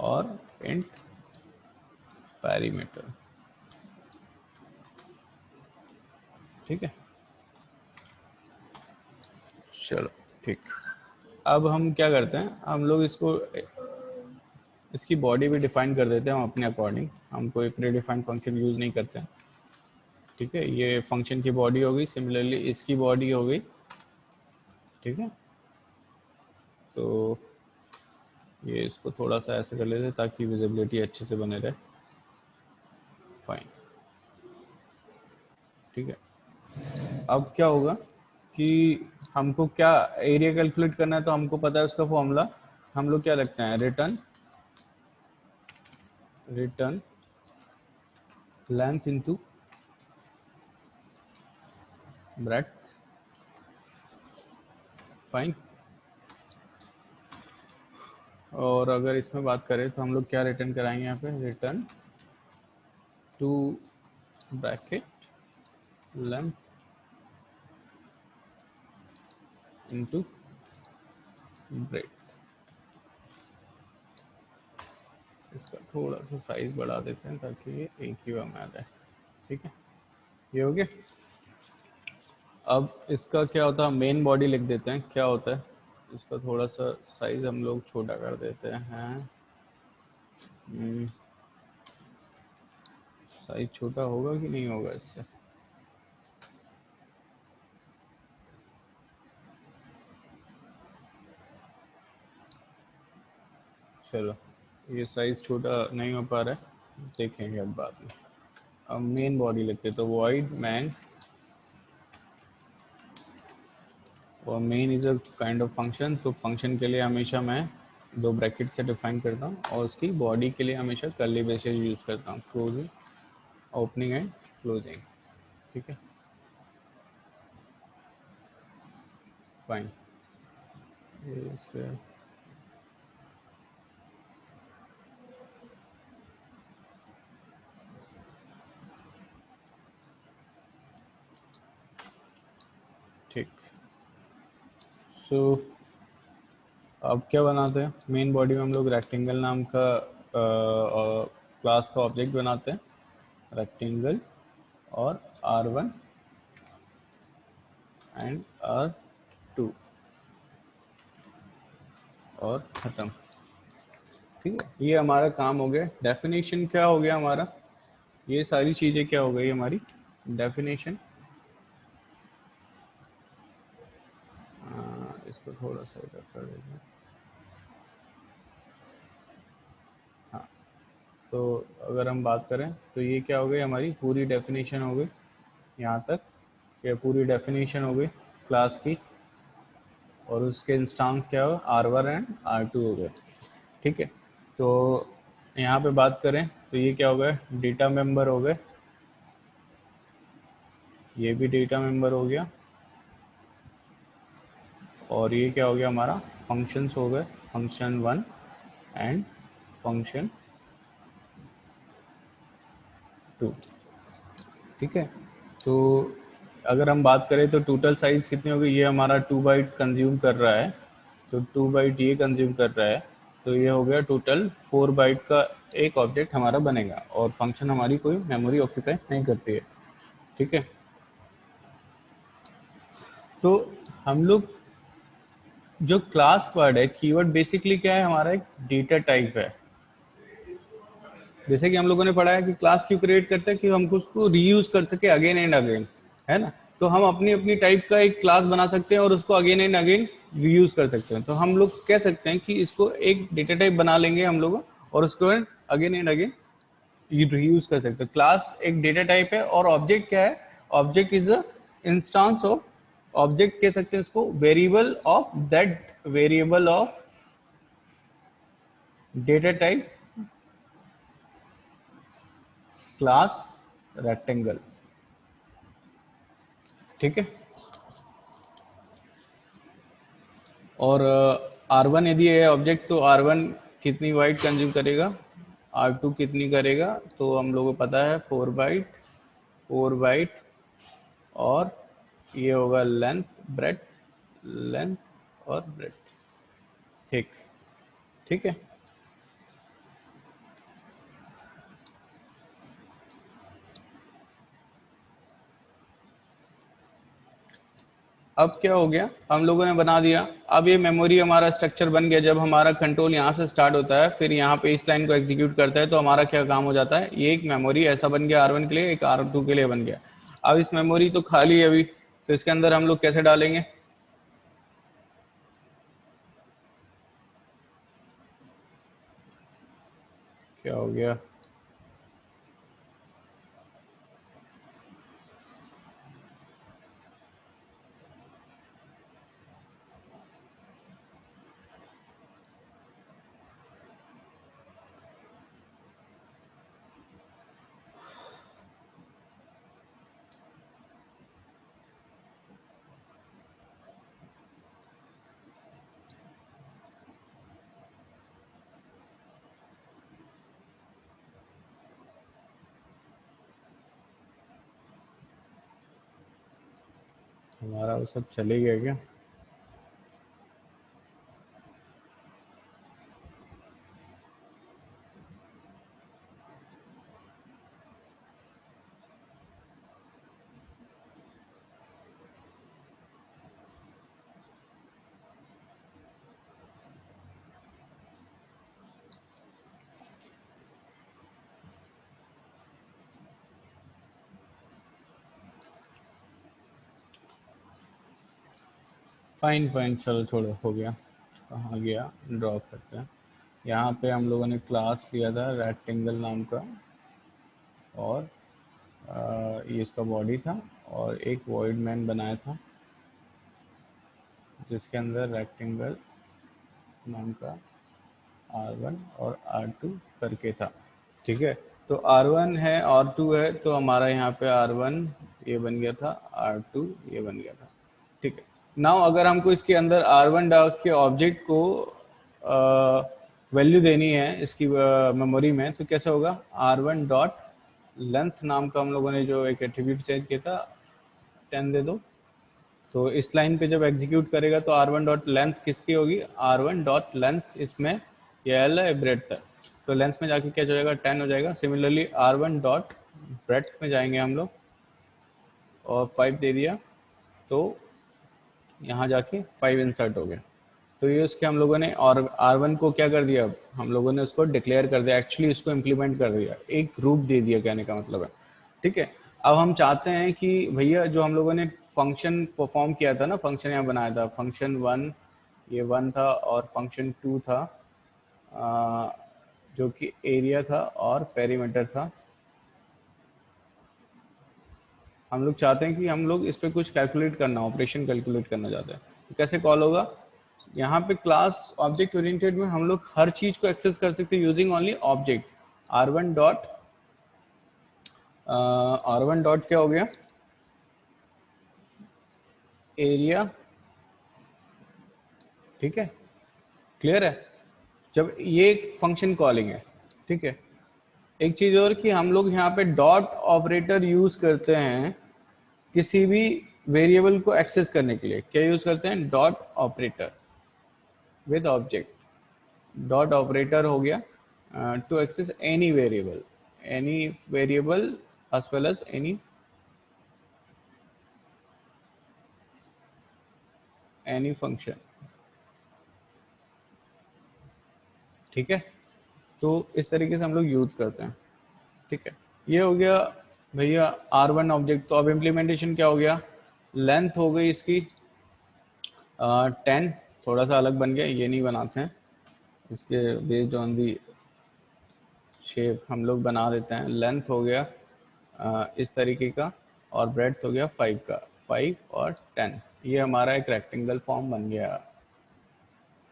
और इंट पेरीमीटर। ठीक है, चलो ठीक। अब हम क्या करते हैं, हम लोग इसको इसकी बॉडी भी डिफाइन कर देते हैं हम अपने अकॉर्डिंग। हम कोई प्री डिफाइंड फंक्शन यूज़ नहीं करते हैं। ठीक है, ये फंक्शन की बॉडी हो गई, सिमिलरली इसकी बॉडी हो गई। ठीक है, तो ये इसको थोड़ा सा ऐसे कर लेते हैं ताकि विजिबिलिटी अच्छे से बने रहे। फाइन, ठीक है। अब क्या होगा कि हमको क्या एरिया कैलकुलेट करना है, तो हमको पता है उसका फॉर्मूला। हम लोग क्या रखते हैं, return return length into breadth. Fine. और अगर इसमें बात करें तो हम लोग क्या रिटर्न कराएंगे यहाँ पे, return to bracket length into breadth. इसका थोड़ा सा साइज बढ़ा देते हैं ताकि ये एक ही बार में आ जाए। ठीक है, ये हो गया। अब इसका क्या होता है, मेन बॉडी लिख देते हैं। क्या होता है इसका, थोड़ा सा साइज हम लोग छोटा कर देते हैं। साइज छोटा होगा कि नहीं होगा इससे, चलो ये साइज छोटा नहीं हो पा रहा है, देखेंगे अब बाद में। अब मेन बॉडी लिखते हैं, तो वॉइड मैन। और main is a kind of function, तो फंक्शन के लिए हमेशा मैं दो ब्रैकेट से डिफाइन करता हूँ, और उसकी बॉडी के लिए हमेशा कर्ली ब्रेसेस यूज करता हूँ, क्लोजिंग, ओपनिंग एंड क्लोजिंग। ठीक है, फाइन। सो अब क्या बनाते हैं, मेन बॉडी में हम लोग रेक्टेंगल नाम का क्लास का ऑब्जेक्ट बनाते हैं, रेक्टेंगल और R1 एंड R2 और ख़त्म। ठीक है, ये हमारा काम हो गया। डेफिनेशन क्या हो गया हमारा, ये सारी चीज़ें क्या हो गई हमारी डेफिनेशन। इसको थोड़ा सा इधर कर देते हैं। हाँ, तो अगर हम बात करें तो ये क्या हो गई हमारी पूरी डेफिनेशन हो गई यहाँ तक, ये पूरी डेफिनेशन हो गई क्लास की, और उसके इंस्टांस क्या हो R1 एंड R2 हो गए। ठीक है, तो यहाँ पे बात करें तो ये क्या हो गए, डेटा मेंबर हो गए, ये भी डेटा मेंबर हो गया, और ये क्या हो गया हमारा फंक्शंस हो गए, फंक्शन 1 एंड फंक्शन 2। ठीक है, तो अगर हम बात करें तो टोटल साइज़ कितनी होगी, ये हमारा 2 बाइट कंज्यूम कर रहा है, तो 2 बाइट ये कंज्यूम कर रहा है, तो ये हो गया टोटल 4 बाइट का एक ऑब्जेक्ट हमारा बनेगा, और फंक्शन हमारी कोई मेमोरी ऑक्यूपाई नहीं करती है। ठीक है, तो हम लोग जो क्लास वर्ड है, कीवर्ड बेसिकली क्या है हमारा, एक डेटा टाइप है। जैसे कि हम लोगों ने पढ़ा है कि क्लास क्यों क्रिएट करते हैं, कि हम उसको रीयूज कर सके अगेन एंड अगेन, है ना। तो हम अपनी अपनी टाइप का एक क्लास बना सकते हैं और उसको अगेन एंड अगेन रीयूज कर सकते हैं। तो हम लोग कह सकते हैं कि इसको एक डेटा टाइप बना लेंगे हम लोग, और उसको अगेन एंड अगेन रीयूज कर सकते हैं। क्लास एक डेटा टाइप है, और ऑब्जेक्ट क्या है, object is a instance of, object कह सकते हैं इसको variable of that, variable of data type class rectangle. ठीक है, और R1 यदि है ऑब्जेक्ट, तो R1 कितनी बाइट कंज्यूम करेगा, R2 कितनी करेगा, तो हम लोगों को पता है 4 बाइट, 4 बाइट, और ये होगा लेंथ ब्रेथ, लेंथ और ब्रेथ। ठीक, ठीक है। अब क्या हो गया, हम लोगों ने बना दिया। अब ये मेमोरी हमारा स्ट्रक्चर बन गया। जब हमारा कंट्रोल यहाँ से स्टार्ट होता है, फिर यहाँ पे इस लाइन को एग्जीक्यूट करता है, तो हमारा क्या काम हो जाता है, ये एक मेमोरी ऐसा बन गया R1 के लिए, एक R2 के लिए बन गया। अब इस मेमोरी तो खाली है अभी, तो इसके अंदर हम लोग कैसे डालेंगे, क्या हो गया, हमारा वो सब चले गया क्या। फाइन फाइन, चलो छोड़ो, हो गया। कहाँ गया, ड्रॉप करते हैं। यहाँ पे हम लोगों ने क्लास लिया था रेक्टेंगल नाम का, और ये इसका बॉडी था, और एक वॉइड मैन बनाया था जिसके अंदर रेक्टेंगल नाम का R1 और R2 करके था। ठीक है, तो R1 है, R2 है, तो हमारा यहाँ पे R1 ये बन गया था, R2 ये बन गया था। ठीक है, नाउ अगर हमको इसके अंदर R1 डाल के ऑब्जेक्ट को वैल्यू देनी है इसकी मेमोरी में, तो कैसे होगा, R1 डॉट लेंथ नाम का हम लोगों ने जो एक एट्रीब्यूट सेट किया था, 10 दे दो, तो इस लाइन पे जब एग्जीक्यूट करेगा तो r1 डॉट लेंथ किसकी होगी, r1 डॉट लेंथ, इसमें ये एल है, ब्रेड्थ है, तो लेंथ में जाके क्या हो जाएगा, 10 हो जाएगा। सिमिलरली r1 डॉट ब्रेड्थ में जाएंगे हम लोग और 5 दे दिया, तो यहाँ जाके 5 इंसर्ट हो गया। तो ये उसके हम लोगों ने और R1 को क्या कर दिया, अब हम लोगों ने उसको डिक्लेयर कर दिया, एक्चुअली इसको इम्प्लीमेंट कर दिया, एक रूप दे दिया, कहने का मतलब है। ठीक है, अब हम चाहते हैं कि भैया जो हम लोगों ने फंक्शन परफॉर्म किया था ना, फंक्शन यहाँ बनाया था, फंक्शन 1, ये 1 था, और फंक्शन 2 था जो कि एरिया था और पेरीमीटर था। हम लोग चाहते हैं कि हम लोग इस पर कुछ कैलकुलेट करना, ऑपरेशन कैलकुलेट करना चाहते हैं, तो कैसे कॉल होगा, यहाँ पे क्लास ऑब्जेक्ट ओरिएंटेड में हम लोग हर चीज को एक्सेस कर सकते हैं using only object. r1 dot r1 dot क्या हो गया, एरिया। ठीक है, क्लियर है, जब ये फंक्शन कॉलिंग है। ठीक है, एक चीज और कि हम लोग यहाँ पे डॉट ऑपरेटर यूज करते हैं किसी भी वेरिएबल को एक्सेस करने के लिए। क्या यूज करते हैं, dot operator with object. Dot operator हो गया to access any variable as well as any function। ठीक है, तो इस तरीके से हम लोग यूज करते हैं। ठीक है, ये हो गया भैया R1 ऑब्जेक्ट। तो अब इम्प्लीमेंटेशन क्या हो गया, लेंथ हो गई इसकी 10, थोड़ा सा अलग बन गया, ये नहीं बनाते हैं, इसके बेस्ड ऑन दी शेप हम लोग बना देते हैं। लेंथ हो गया इस तरीके का, और ब्रेड्थ हो गया 5 का, 5 और 10, ये हमारा एक रेक्टेंगल फॉर्म बन गया।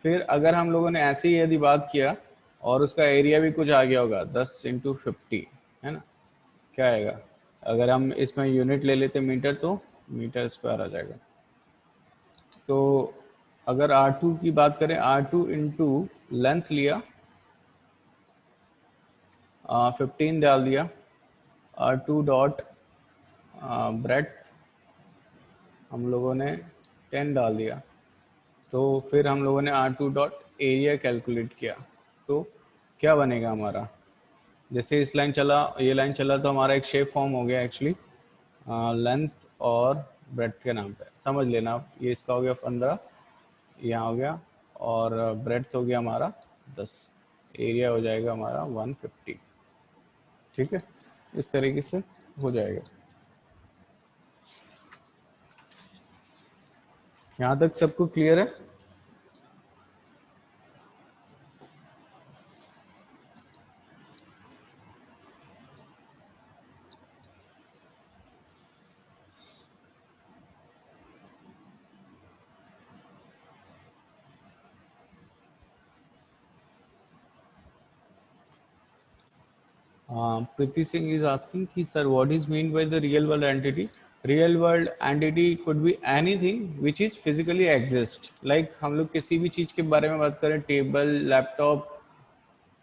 फिर अगर हम लोगों ने ऐसे ही यदि बात किया और उसका एरिया भी कुछ आ गया होगा 10 इंटू 50, है ना, क्या आएगा, अगर हम इसमें यूनिट ले लेते मीटर, तो मीटर स्क्वायर आ जाएगा। तो अगर R2 की बात करें, R2 इंटू लेंथ लिया, 15 डाल दिया, R2 डॉट ब्रेड्थ हम लोगों ने 10 डाल दिया, तो फिर हम लोगों ने R2 डॉट एरिया कैलकुलेट किया, तो क्या बनेगा हमारा, जैसे इस लाइन चला, ये लाइन चला, तो हमारा एक शेप फॉर्म हो गया एक्चुअली लेंथ और ब्रेड्थ के नाम पे, समझ लेना आप। ये इसका हो गया 15, यहाँ हो गया, और ब्रेड्थ हो गया हमारा 10, एरिया हो जाएगा हमारा 150। ठीक है, इस तरीके से हो जाएगा। यहाँ तक सबको क्लियर है। Priti Singh is asking कि sir what is meant by the real world entity? Real world entity could be anything which is physically exist. Like हम लोग किसी भी चीज के बारे में बात करें, table, laptop,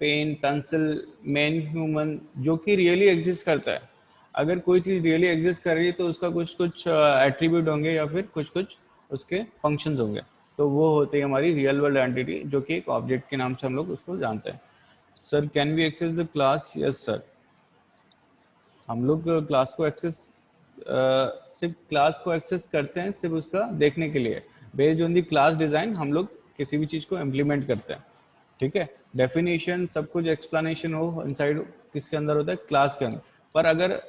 pen, pencil, man, human, जो कि रियली एग्जिस्ट करता है। अगर कोई चीज रियली एग्जिस्ट कर रही है तो उसका कुछ कुछ एट्रीब्यूट होंगे या फिर कुछ कुछ उसके फंक्शंस होंगे, तो वो होती है हमारी रियल वर्ल्ड एंटिटी, जो कि एक ऑब्जेक्ट के नाम से हम लोग उसको जानते हैं। Sir can we access the class? Yes sir, हम लोग क्लास को एक्सेस सिर्फ क्लास को एक्सेस करते हैं सिर्फ उसका देखने के लिए। Based on the class design हम लोग किसी भी चीज को इम्प्लीमेंट करते हैं। ठीक है, डेफिनेशन सब कुछ एक्सप्लेनेशन हो इनसाइड किसके अंदर होता है, क्लास के अंदर। पर अगर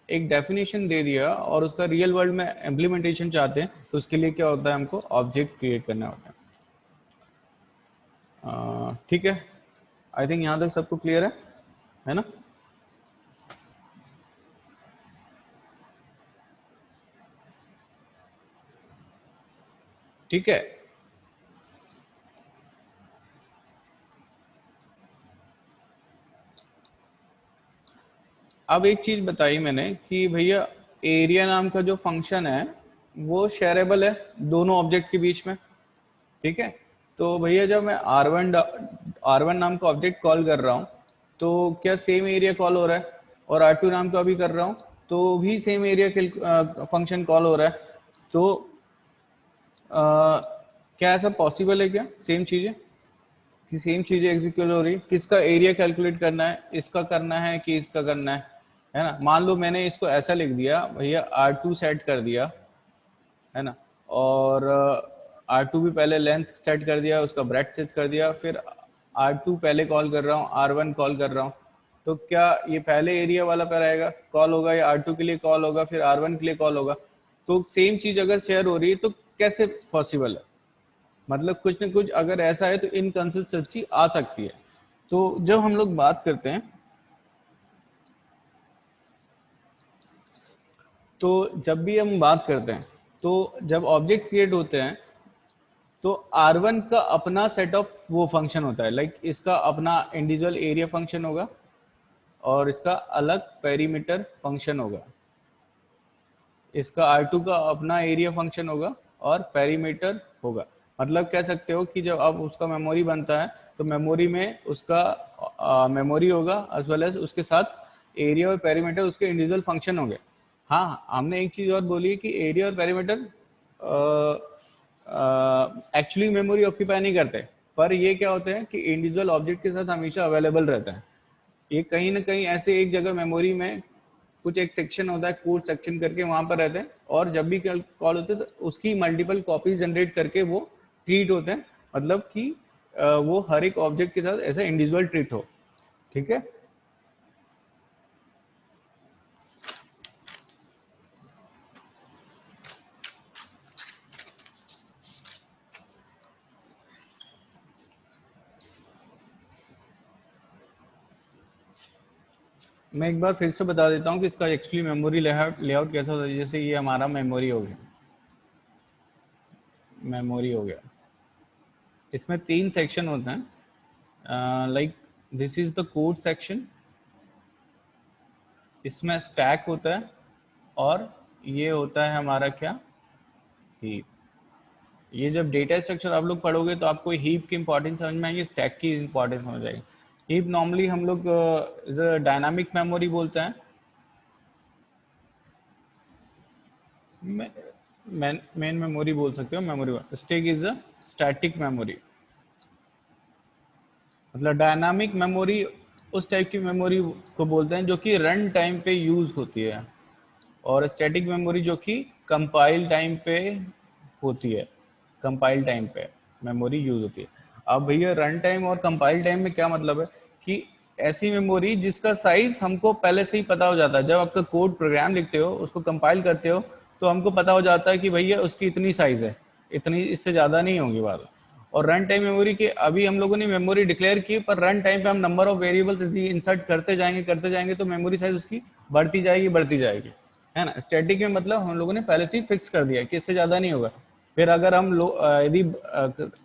एक डेफिनेशन दे दिया और उसका रियल वर्ल्ड में इम्प्लीमेंटेशन चाहते हैं, तो उसके लिए क्या होता है, हमको ऑब्जेक्ट क्रिएट करना होता है। ठीक है, आई थिंक यहाँ तक सबको क्लियर है ना। ठीक है, अब एक चीज बताई मैंने कि भैया एरिया नाम का जो फंक्शन है वो शेयरेबल है दोनों ऑब्जेक्ट के बीच में। ठीक है, तो भैया जब मैं R1 नाम का ऑब्जेक्ट कॉल कर रहा हूँ, तो क्या सेम एरिया कॉल हो रहा है, और R2 नाम का भी कर रहा हूँ तो भी सेम एरिया फंक्शन कॉल हो रहा है। तो क्या ऐसा पॉसिबल है क्या सेम चीजें कि सेम चीजें एग्जीक्यूट हो रही है? किसका एरिया कैलकुलेट करना है, इसका करना है कि इसका करना है ना? मान लो मैंने इसको ऐसा लिख दिया भैया R2 सेट कर दिया, है ना, और R2 भी पहले लेंथ सेट कर दिया, उसका ब्रेड्थ सेट कर दिया, फिर R2 पहले कॉल कर रहा हूँ, R1 कॉल कर रहा हूँ, तो क्या ये पहले एरिया वाला पे रहेगा कॉल होगा, या R2 के लिए कॉल होगा फिर R1 के लिए कॉल होगा? तो सेम चीज अगर शेयर हो रही है तो कैसे पॉसिबल है? मतलब कुछ न कुछ अगर ऐसा है तो इनकंसिस्टेंसी आ सकती है। तो जब हम लोग बात करते हैं, तो जब भी हम बात करते हैं, तो जब ऑब्जेक्ट क्रिएट होते हैं तो R1 का अपना सेट ऑफ वो फंक्शन होता है, लाइक इसका अपना इंडिविजुअल एरिया फंक्शन होगा और इसका अलग पेरीमीटर फंक्शन होगा, इसका R2 का अपना एरिया फंक्शन होगा और पेरीमीटर होगा। मतलब कह सकते हो कि जब अब उसका मेमोरी बनता है तो मेमोरी में उसका मेमोरी होगा एज वेल एज उसके साथ एरिया और पेरीमीटर उसके इंडिविजुअल फंक्शन होंगे। हाँ, हमने एक चीज और बोली है कि एरिया और पेरीमीटर एक्चुअली मेमोरी ऑक्यूपाई नहीं करते, पर ये क्या होते हैं कि इंडिविजुअल ऑब्जेक्ट के साथ हमेशा अवेलेबल रहता है। ये कहीं ना कहीं ऐसे एक जगह मेमोरी में कुछ एक सेक्शन होता है, कोड सेक्शन करके वहां पर रहते हैं, और जब भी कॉल होते हैं तो उसकी मल्टीपल कॉपीज जनरेट करके वो ट्रीट होते हैं, मतलब कि वो हर एक ऑब्जेक्ट के साथ ऐसे इंडिविजुअल ट्रीट हो। ठीक है, मैं एक बार फिर से बता देता हूँ कि इसका एक्चुअली मेमोरी लेआउट कैसा होता है। जैसे ये हमारा मेमोरी हो गया, मेमोरी हो गया, इसमें 3 सेक्शन होते हैं, like this is the code section, इसमें स्टैक होता है, और ये होता है हमारा क्या, हीप। ये जब डेटा स्ट्रक्चर आप लोग पढ़ोगे तो आपको हीप की इंपॉर्टेंस समझ में आएगी, स्टैक की इंपॉर्टेंस समझ आएगी। हीप नॉर्मली हम लोग डायनामिक मेमोरी बोलते हैं, मेन मेमोरी बोल सकते हो, memory. Stack is a static memory. मतलब डायनामिक मेमोरी उस टाइप की मेमोरी को बोलते हैं जो कि रन टाइम पे यूज होती है, और स्टैटिक मेमोरी जो कि कंपाइल टाइम पे होती है, कंपाइल टाइम पे मेमोरी यूज होती है। अब भैया रन टाइम और कंपाइल टाइम में क्या मतलब है कि ऐसी मेमोरी जिसका साइज हमको पहले से ही पता हो जाता है, जब आपका कोड प्रोग्राम लिखते हो उसको कंपाइल करते हो तो हमको पता हो जाता है कि भैया उसकी इतनी साइज है, इतनी, इससे ज़्यादा नहीं होगी बात। और रन टाइम मेमोरी के अभी हम लोगों ने मेमोरी डिक्लेयर की, पर रन टाइम पे हम नंबर ऑफ वेरिएबल्स इंसर्ट करते जाएंगे तो मेमोरी साइज उसकी बढ़ती जाएगी, है ना। स्टैटिक में मतलब हम लोगों ने पहले से ही फिक्स कर दिया कि इससे ज़्यादा नहीं होगा। फिर अगर हम यदि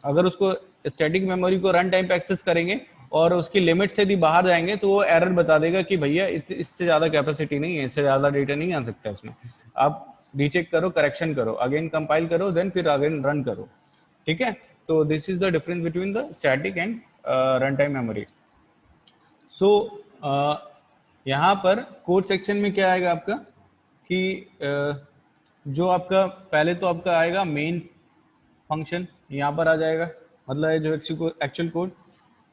अगर उसको स्टैटिक मेमोरी को रन टाइम पे एक्सेस करेंगे और उसकी लिमिट से यदि बाहर जाएंगे तो वो एरर बता देगा कि भैया इससे ज़्यादा कैपेसिटी नहीं है, इससे ज़्यादा डेटा नहीं आ सकता इसमें, आप रीचेक करो, करेक्शन करो, अगेन कंपाइल करो, देन फिर अगेन रन करो। ठीक है, तो this is the difference between the static and run time memory. So यहाँ पर कोड सेक्शन में क्या आएगा आपका कि जो आपका पहले तो आपका आएगा मेन फंक्शन, यहाँ पर आ जाएगा, मतलब ये जो एक्चुअल कोड,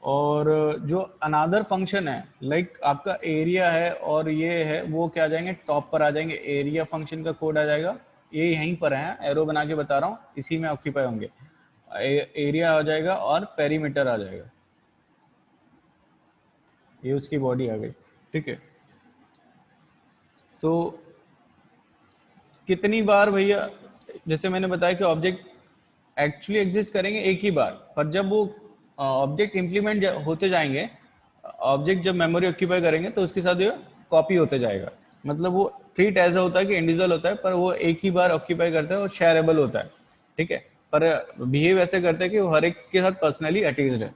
और जो अनादर फंक्शन है लाइक आपका एरिया है और ये है, वो क्या आ जाएंगे, टॉप पर आ जाएंगे, एरिया फंक्शन का कोड आ जाएगा, ये यहीं पर है, एरो बना के बता रहा हूँ, इसी में ऑक्यूपाई होंगे। एरिया आ जाएगा और पेरीमीटर आ जाएगा, ये उसकी बॉडी आ गई। ठीक है, तो कितनी बार भैया, जैसे मैंने बताया कि ऑब्जेक्ट एक्चुअली एग्जिस्ट करेंगे एक ही बार, पर जब वो ऑब्जेक्ट इंप्लीमेंट होते जाएंगे, ऑब्जेक्ट जब मेमोरी ऑक्यूपाई करेंगे तो उसके साथ ये कॉपी होते जाएगा। मतलब वो ट्रीट ऐसा होता है कि इंडिविजुअल होता है, पर वो एक ही बार ऑक्यूपाई करता है और शेयरेबल होता है। ठीक है, पर बिहेव ऐसे करते हैं कि वो हर एक के साथ पर्सनली अटैच्ड है।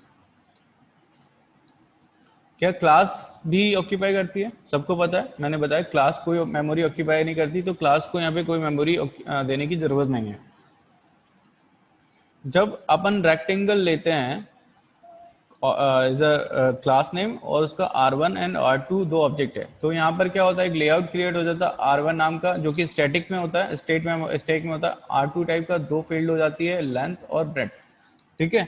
क्या क्लास भी ऑक्यूपाई करती है? सबको पता है, मैंने बताया क्लास कोई मेमोरी ऑक्यूपाई नहीं करती, तो क्लास को यहाँ पे कोई मेमोरी देने की जरूरत नहीं है। जब अपन रेक्टेंगल लेते हैं इज अ क्लास नेम और उसका R1 एंड R2 दो ऑब्जेक्ट है। तो यहाँ पर क्या होता है, एक लेआउट क्रिएट हो जाता है R1 नाम का, जो कि स्टैटिक में होता है, स्टैक में होता है। R2 टाइप का दो फील्ड हो जाती है, लेंथ और ब्रेड्थ। ठीक है,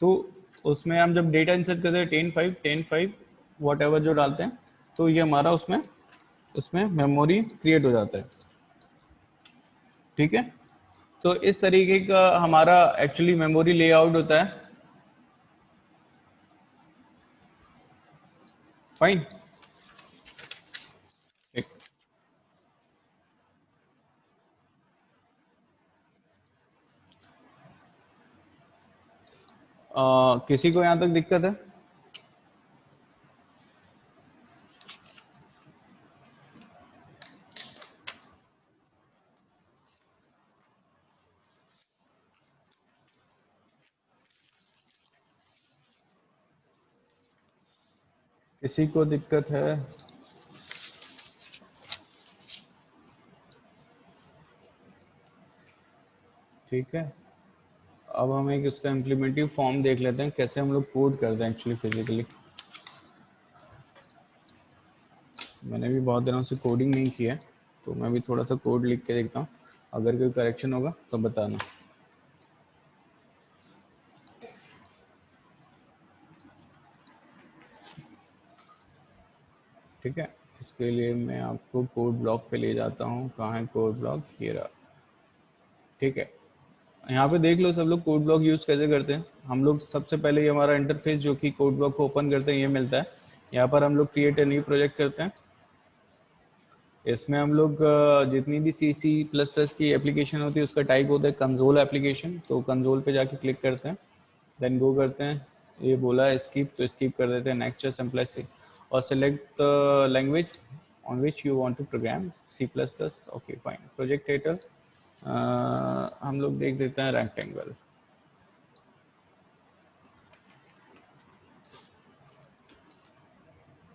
तो उसमें हम जब डेटा इंसर्ट करते हैं 10 5 वॉट एवर जो डालते हैं, तो ये हमारा उसमें उसमें मेमोरी क्रिएट हो जाता है। ठीक है, तो इस तरीके का हमारा एक्चुअली मेमोरी लेआउट होता है। फाइन। किसी को यहाँ तक दिक्कत है? किसी को दिक्कत है? ठीक है, अब हम एक इसका इम्प्लीमेंटिव फॉर्म देख लेते हैं, कैसे हम लोग कोड करते हैं एक्चुअली फिजिकली। मैंने भी बहुत दिनों से कोडिंग नहीं किया है, तो मैं भी थोड़ा सा कोड लिख के देखता हूँ, अगर कोई करेक्शन होगा तो बताना। ठीक है, इसके लिए मैं आपको कोड ब्लॉक पे ले जाता हूँ। कहाँ है कोड ब्लॉक? ये रहा। ठीक है, यहाँ पे देख लो सब लोग कोड ब्लॉक यूज़ कैसे करते हैं। हम लोग सबसे पहले ये हमारा इंटरफेस जो कि कोड ब्लॉक को ओपन करते हैं ये मिलता है। यहाँ पर हम लोग क्रिएट ए न्यू प्रोजेक्ट करते हैं। इसमें हम लोग जितनी भी C++ की एप्लीकेशन होती है उसका टाइप होता है कंसोल एप्लीकेशन। तो कंसोल पे जाके क्लिक करते हैं, देन गो करते हैं। ये बोला है स्किप, तो स्किप कर देते हैं। नेक्स्ट सिंपलेक्स और select language on which you want to program, C++। Okay fine. Project title हम लोग देख देते हैं रेक्टेंगल।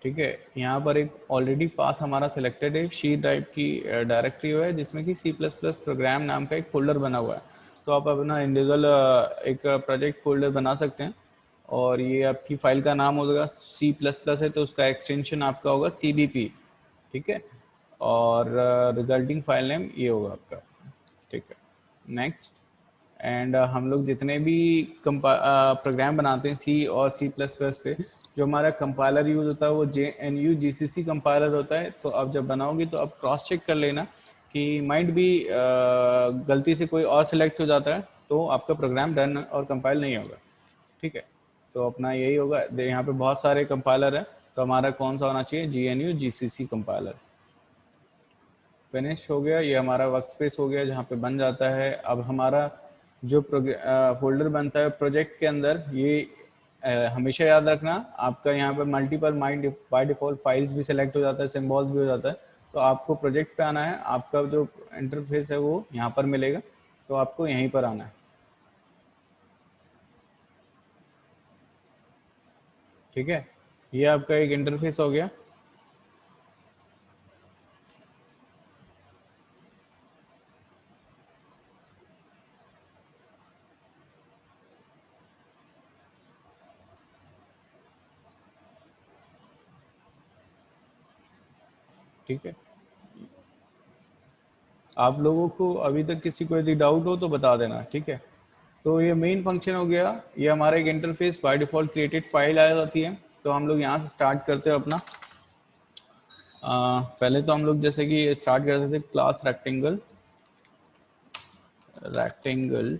ठीक है, यहाँ पर एक ऑलरेडी पाथ हमारा सिलेक्टेड है, शी टाइप की डायरेक्टरी है जिसमें कि C++ प्रोग्राम नाम का एक फोल्डर बना हुआ है। तो आप अपना इंडिविजुअल एक प्रोजेक्ट फोल्डर बना सकते हैं, और ये आपकी फाइल का नाम होगा C++ है तो उसका एक्सटेंशन आपका होगा CBP। ठीक है, और रिजल्टिंग फाइल नेम ये होगा आपका। ठीक है, नेक्स्ट। एंड हम लोग जितने भी प्रोग्राम बनाते हैं सी और C++ पे, जो हमारा कंपाइलर यूज होता है वो JNU GCC कंपाइलर होता है। तो आप जब बनाओगे तो आप क्रॉस चेक कर लेना कि माइट भी गलती से कोई और सिलेक्ट हो जाता है तो आपका प्रोग्राम रन और कंपाइल नहीं होगा। ठीक है, तो अपना यही होगा। यहाँ पे बहुत सारे कंपाइलर है, तो हमारा कौन सा होना चाहिए? JNU GCC compiler. फिनिश हो गया, ये हमारा वर्क स्पेस हो गया जहाँ पे बन जाता है। अब हमारा जो फोल्डर बनता है प्रोजेक्ट के अंदर, ये हमेशा याद रखना आपका यहाँ पे multiple mind by default files भी सिलेक्ट हो जाता है, सिम्बॉल्स भी हो जाता है। तो आपको प्रोजेक्ट पे आना है, आपका जो इंटरफेस है वो यहाँ पर मिलेगा, तो आपको यहीं पर आना है। ठीक है, ये आपका एक इंटरफेस हो गया। ठीक है, आप लोगों को अभी तक किसी को यदि डाउट हो तो बता देना। ठीक है, तो ये मेन फंक्शन हो गया। ये हमारा एक interface by default created file आ जाती है। तो हम लोग यहाँ से स्टार्ट करते हैं अपना। पहले तो हम लोग जैसे कि स्टार्ट करते थे क्लास रेक्टेंगल। रेक्टेंगल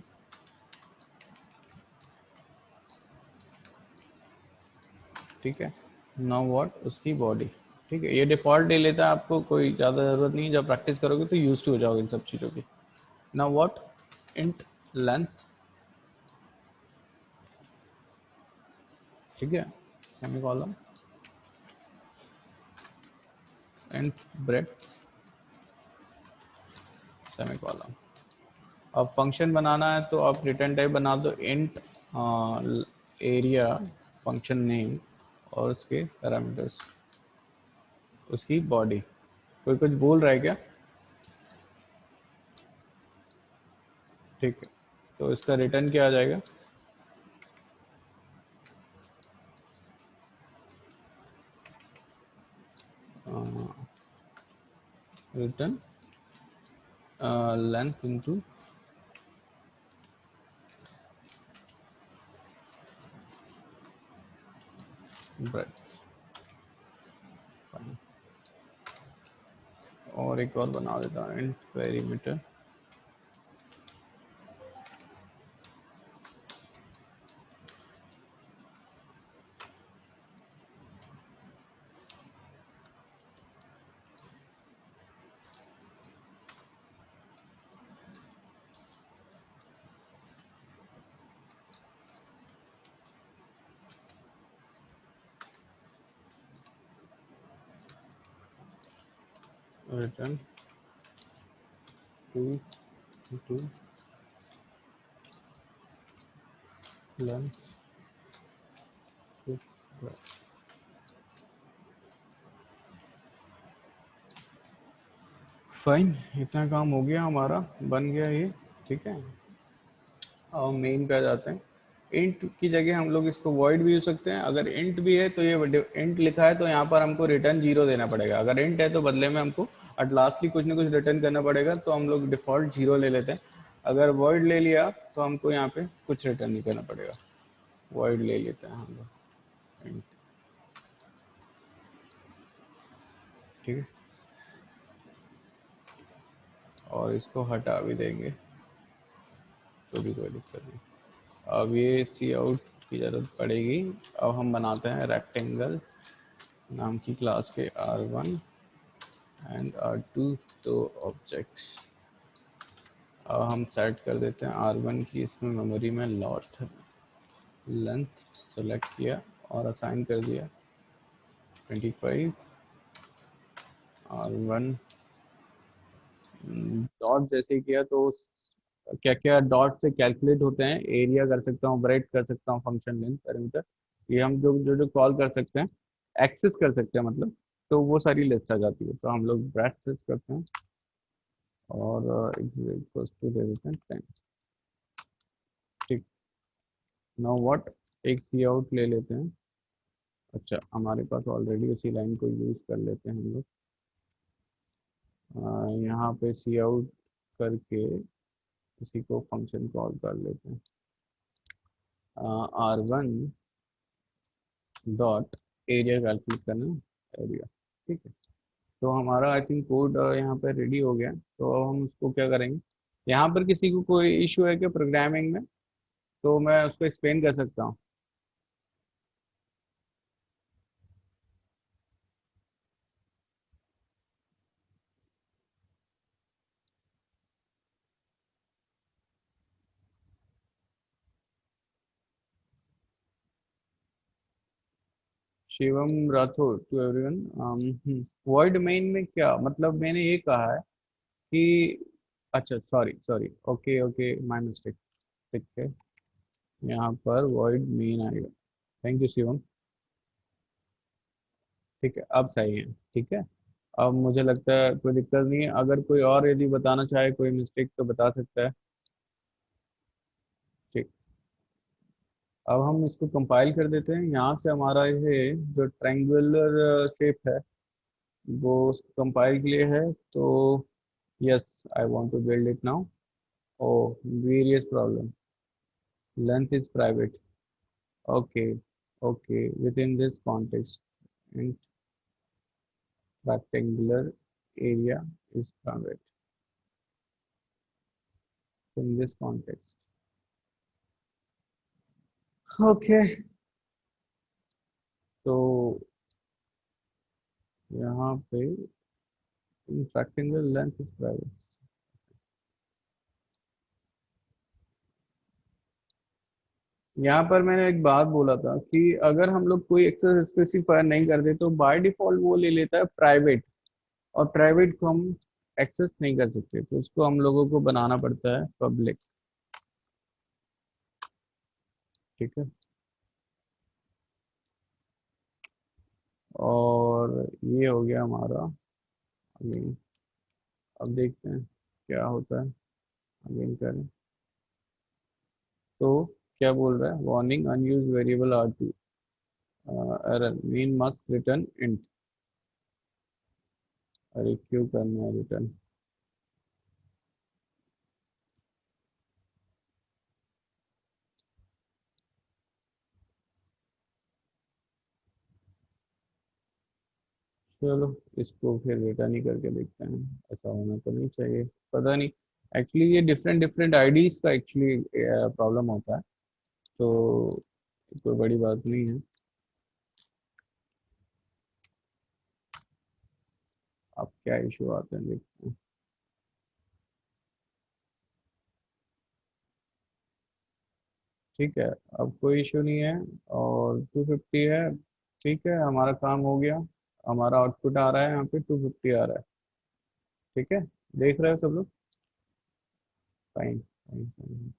ठीक है, नाउ व्हाट, उसकी बॉडी। ठीक है, ये डिफॉल्ट ले लेता है, आपको कोई ज़्यादा ज़रूरत नहीं है। जब प्रैक्टिस करोगे तो यूज टू हो जाओगे इन सब चीज़ों की। Now what, int length. ठीक है, सेमीकोलन, इंट ब्रेड्थ, सेमीकोलन। अब फंक्शन बनाना है तो आप रिटर्न टाइप बना दो इंट एरिया फंक्शन नेम और उसके पैरामीटर्स, उसकी बॉडी। कोई कुछ बोल रहा है क्या? ठीक है, तो इसका रिटर्न क्या आ जाएगा? Return length into breadth. और एक और बना देता हूँ, int perimeter return two two length two breadth. Fine, इतना काम हो गया हमारा, बन गया ये। ठीक है, अब मेन पे आ जाते हैं। इंट की जगह हम लोग इसको वॉइड भी यूज सकते हैं। अगर इंट भी है तो ये इंट लिखा है तो यहाँ पर हमको रिटर्न 0 देना पड़ेगा। अगर इंट है तो बदले में हमको एट लास्टली कुछ ना कुछ रिटर्न करना पड़ेगा, तो हम लोग डिफॉल्ट 0 ले लेते हैं। अगर वॉइड ले लिया तो हमको यहाँ पे कुछ रिटर्न नहीं करना पड़ेगा। वॉइड ले लेते हैं हम लोग इंट। ठीक है, और इसको हटा भी देंगे तो भी कोई दिक्कत नहीं। अब ये सी आउट की ज़रूरत पड़ेगी। अब हम बनाते हैं रेक्टेंगल नाम की क्लास के R1 एंड R2 तो ऑब्जेक्ट्स। अब हम सेट कर देते हैं R1 की इसमें मेमोरी में लॉट लेंथ सेलेक्ट किया और असाइन कर दिया 25। R1 डॉट जैसे किया तो क्या क्या डॉट से कैलकुलेट होते हैं, एरिया कर सकता हूँ, ब्रेड कर सकता हूँ, फंक्शन लेंथ पैरामीटर, ये हम जो जो जो कॉल कर सकते हैं, एक्सेस कर सकते हैं मतलब, तो वो सारी लिस्ट आ जाती है। तो हम लोग ब्रेड एक्सेस करते हैं और इक्वल टू दे देते हैं 10। ठीक, नाउ व्हाट, एक सी आउट ले लेते हैं। अच्छा, हमारे पास ऑलरेडी उसी लाइन को यूज कर लेते हैं हम लोग। यहाँ पे सी आउट करके इसी को फंक्शन कॉल कर लेते हैं R1 डॉट एरिया कैलकुलेट करना, एरिया। ठीक है, तो हमारा आई थिंक कोड यहाँ पे रेडी हो गया। तो अब हम उसको क्या करेंगे, यहाँ पर किसी को कोई इशू है क्या प्रोग्रामिंग में, तो मैं उसको एक्सप्लेन कर सकता हूँ। Shivam Rathore to everyone, void main में क्या मतलब, मैंने ये कहा है कि, अच्छा sorry sorry, okay okay my mistake. ठीक है, यहाँ पर वॉइड मेन आएगा। Thank you Shivam. ठीक है, अब सही है। ठीक है, अब मुझे लगता है कोई दिक्कत नहीं है। अगर कोई और यदि बताना चाहे कोई मिस्टेक तो बता सकता है। ठीक, अब हम इसको कंपाइल कर देते हैं। यहाँ से हमारा ये जो ट्रायंगुलर शेप है वो कंपाइल के लिए है। तो yes, I want to build it now. Oh, various problem, length is private, okay okay, within this context int rectangular area is private in this context। Okay, तो यहाँ पे rectangular length is private। यहाँ पर मैंने एक बात बोला था कि अगर हम लोग कोई एक्सेस स्पेसिफाई नहीं करते तो बाय डिफॉल्ट वो ले लेता है प्राइवेट, और प्राइवेट को हम एक्सेस नहीं कर सकते, तो उसको हम लोगों को बनाना पड़ता है पब्लिक। ठीक है, और ये हो गया हमारा। अगेन, अब देखते हैं क्या होता है। अगेन करें तो क्या बोल रहा है, warning unused variable R2 error mean must return int. अरे क्यों करना है रिटर्न? चलो, इसको फिर रिटर्न ही करके देखते हैं। ऐसा होना तो नहीं चाहिए। पता नहीं, एक्चुअली ये डिफरेंट डिफरेंट आईडीज का एक्चुअली प्रॉब्लम होता है। तो कोई बड़ी बात नहीं है। अब क्या इशू आते हैं देखते हैं। ठीक है, अब कोई इशू नहीं है। और 250 है। ठीक है, हमारा काम हो गया। हमारा आउटपुट आ रहा है, यहाँ पे 250 आ रहा है। ठीक है, देख रहे हो सब लोग? Fine fine fine.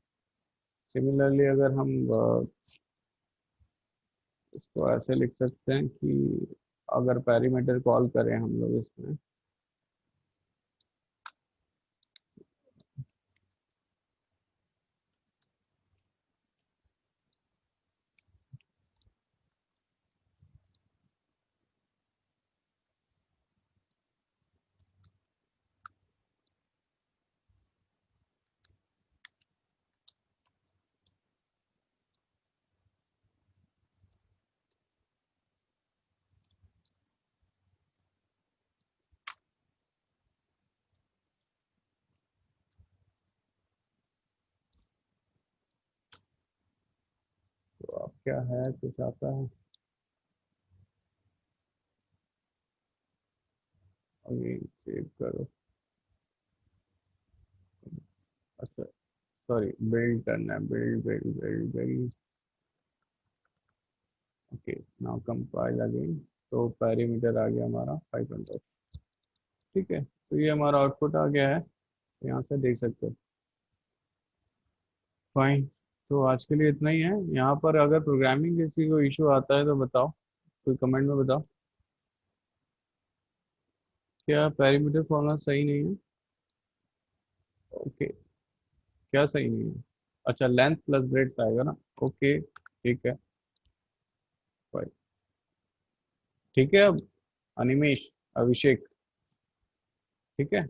सिमिलरली अगर हम इसको ऐसे लिख सकते हैं कि अगर पैरीमीटर कॉल करें हम लोग इसमें, तो अब क्या है, कुछ आता है? अगेन सेव करो। अच्छा, सॉरी, बिल्ड करना है, build build build build. Okay, now compile again. तो पैरीमीटर आ गया हमारा 500। ठीक है, तो ये हमारा आउटपुट आ गया है, यहाँ से देख सकते हो। फाइन। तो आज के लिए इतना ही है। यहाँ पर अगर प्रोग्रामिंग किसी को इशू आता है तो बताओ, कोई कमेंट में बताओ। क्या पैरीमीटर फॉर्मूला सही नहीं है? ओके, क्या सही नहीं है? अच्छा, लेंथ प्लस ब्रेड्थ आएगा ना? ओके, ठीक है। फाइन। ठीक है। अब अनिमेश, अभिषेक, ठीक है।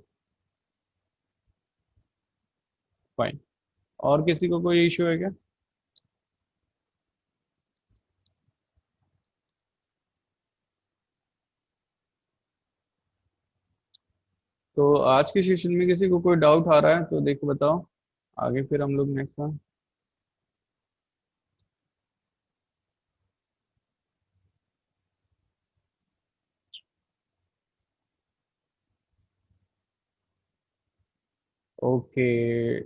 फाइन। और किसी को कोई इशू है क्या? तो आज के सेशन में किसी को कोई डाउट आ रहा है तो देखो बताओ, आगे फिर हम लोग next time. Okay,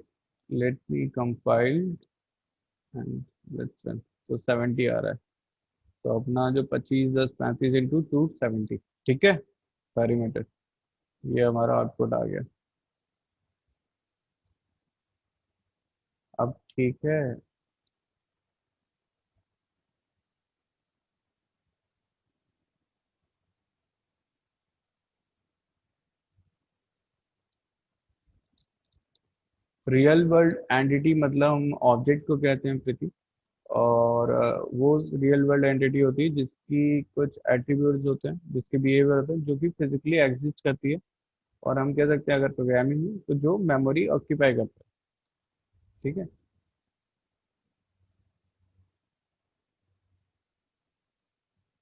let me compile and let's run. तो 70 आ रहा है। तो अपना जो 25 10 35 इंटू 270, ठीक है, पैरीमीटर। ये हमारा आउटपुट आ गया। अब ठीक है। रियल वर्ल्ड एंटिटी मतलब हम ऑब्जेक्ट को कहते हैं प्रति। और वो रियल वर्ल्ड एंटिटी होती है जिसकी कुछ एट्रीब्यूट्स होते हैं, जिसके बिहेवियर होते हैं, जो कि फिजिकली एग्जिस्ट करती है। और हम कह सकते हैं अगर प्रोग्रामिंग में तो जो मेमोरी ऑक्यूपाई करता है। ठीक है।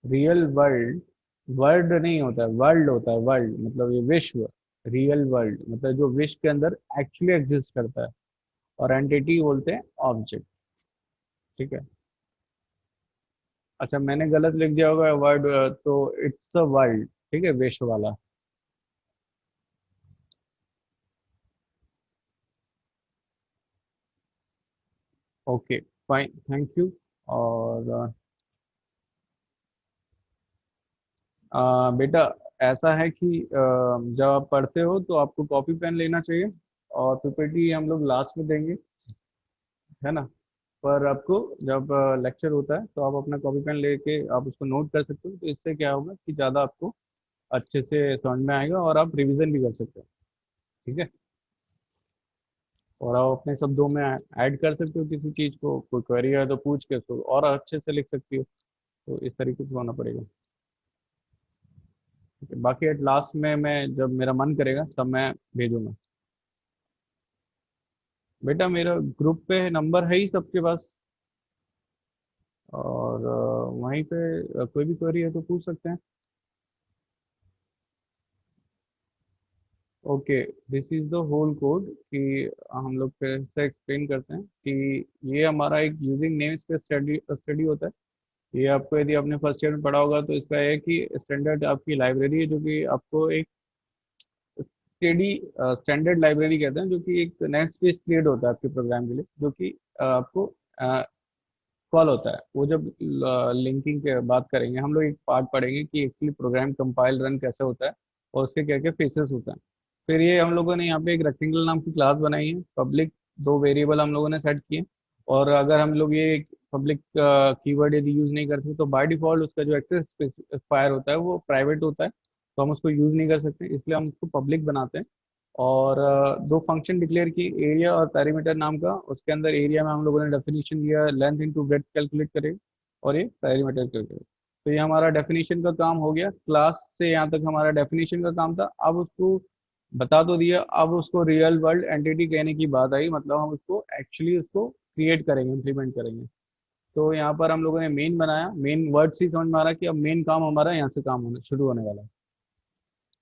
रियल वर्ल्ड, वर्ड नहीं होता है, वर्ल्ड होता है। वर्ल्ड मतलब ये विश्व। रियल वर्ल्ड मतलब जो विश्व के अंदर एक्चुअली एग्जिस्ट करता है। और एंटिटी बोलते हैं ऑब्जेक्ट। ठीक है। अच्छा, मैंने गलत लिख दिया होगा वर्ड, तो इट्स द वर्ल्ड। ठीक है, विश्व वाला। Okay, fine, thank you. और बेटा, ऐसा है कि जब आप पढ़ते हो तो आपको कॉपी पेन लेना चाहिए। और पीपीटी हम लोग लास्ट में देंगे, है ना? पर आपको जब लेक्चर होता है तो आप अपना कॉपी पेन लेके आप उसको नोट कर सकते हो। तो इससे क्या होगा कि ज़्यादा आपको अच्छे से समझ में आएगा और आप रिवीजन भी कर सकते हो। ठीक है। और आप अपने शब्दों में ऐड कर सकते हो किसी चीज़ को, कोई क्वेरी है तो पूछ के उसको और अच्छे से लिख सकती हो। तो इस तरीके से होना पड़ेगा। बाकी एट लास्ट में मैं जब मेरा मन करेगा तब मैं भेजूंगा। बेटा मेरा ग्रुप पे नंबर है ही सबके पास, और वहीं पे कोई भी क्वेरी है तो पूछ सकते हैं। Okay, this is the whole code कि हम लोग फिर से एक्सप्लेन करते हैं कि ये हमारा एक using name space study study होता है। ये आपको, यदि आपने फर्स्ट ईयर में पढ़ा होगा तो इसका है कि स्टैंडर्ड आपकी लाइब्रेरी है, जो कि आपको एक स्टेडी स्टैंडर्ड लाइब्रेरी कहते हैं, जो कि एक नेक्स्ट पेज क्रिएट होता है आपके प्रोग्राम के लिए, जो कि आपको कॉल होता है। वो जब लिंकिंग के बात करेंगे हम लोग, एक पार्ट पढ़ेंगे कि एक्चुअली प्रोग्राम कंपाइल रन कैसे होता है और उसके क्या क्या फेसेस होते हैं। फिर ये हम लोगों ने यहाँ पे एक रेक्टेंगल नाम की क्लास बनाई है, पब्लिक दो वेरिएबल हम लोगों ने सेट किए। और अगर हम लोग ये पब्लिक कीवर्ड यदि यूज नहीं करते तो बाय डिफॉल्ट उसका जो एक्सेस स्पेसिफायर होता है वो प्राइवेट होता है, तो हम उसको यूज नहीं कर सकते, इसलिए हम उसको पब्लिक बनाते हैं। और दो फंक्शन डिक्लेयर की, एरिया और पेरीमीटर नाम का। उसके अंदर एरिया में हम लोगों ने डेफिनेशन दिया, लेंथ इनटू ब्रेड्थ कैलकुलेट करें, और ये पेरीमीटर कैलकुलेट। तो ये हमारा डेफिनेशन का काम हो गया। क्लास से यहाँ तक हमारा डेफिनेशन का काम था। अब उसको बता तो दिया, अब उसको रियल वर्ल्ड एंटिटी कहने की बात आई, मतलब हम उसको एक्चुअली उसको क्रिएट करेंगे, इम्प्लीमेंट करेंगे। तो यहाँ पर हम लोगों ने मेन बनाया, मेन वर्ड से ही समझ में आ रहा है कि अब मेन काम हमारा यहाँ से काम होने शुरू होने वाला है।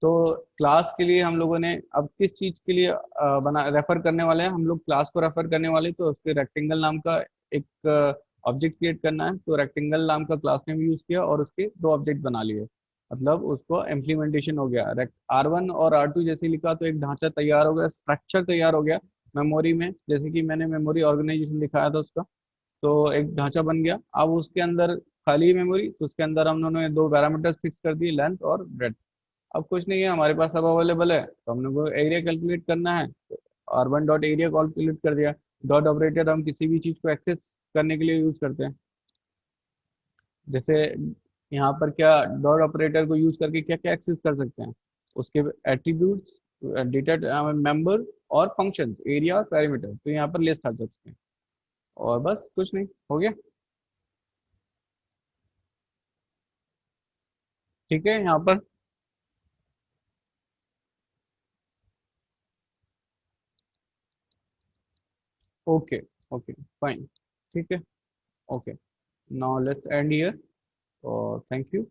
तो क्लास के लिए हम लोगों ने अब किस चीज के लिए बना रेफर करने वाले हैं, हम लोग क्लास को रेफर करने वाले हैं, तो उसके रेक्टेंगल नाम का एक ऑब्जेक्ट क्रिएट करना है। तो रेक्टेंगल नाम का क्लास नेम यूज किया और उसके दो ऑब्जेक्ट बना लिए, मतलब उसको इम्प्लीमेंटेशन हो गया। R1 और R2 जैसे लिखा तो एक ढांचा तैयार हो गया, स्ट्रक्चर तैयार हो गया मेमोरी में, जैसे कि मैंने मेमोरी ऑर्गेनाइजेशन दिखाया था उसका। तो एक ढांचा बन गया। अब उसके अंदर खाली मेमोरी, तो उसके अंदर हम लोगों ने दो पैरामीटर्स फिक्स कर दिए, लेंथ और ब्रेड्थ। अब कुछ नहीं है, हमारे पास सब अवेलेबल है, तो हमने वो एरिया कैलकुलेट करना है, तो R1 डॉट एरिया कैलकुलेट कर दिया। डॉट ऑपरेटर हम किसी भी चीज़ को एक्सेस करने के लिए यूज़ करते हैं। जैसे यहाँ पर क्या, डॉट ऑपरेटर को यूज़ करके क्या क्या एक्सेस कर सकते हैं, उसके एट्रीब्यूट्स, डेटा मेंबर और फंक्शंस, एरिया और पैरामीटर, तो यहाँ पर लिस्ट आ सकते हैं। और बस कुछ नहीं, हो गया। ठीक है यहाँ पर। ओके, ओके, फाइन, ठीक है, okay. Now let's end here, और थैंक यू।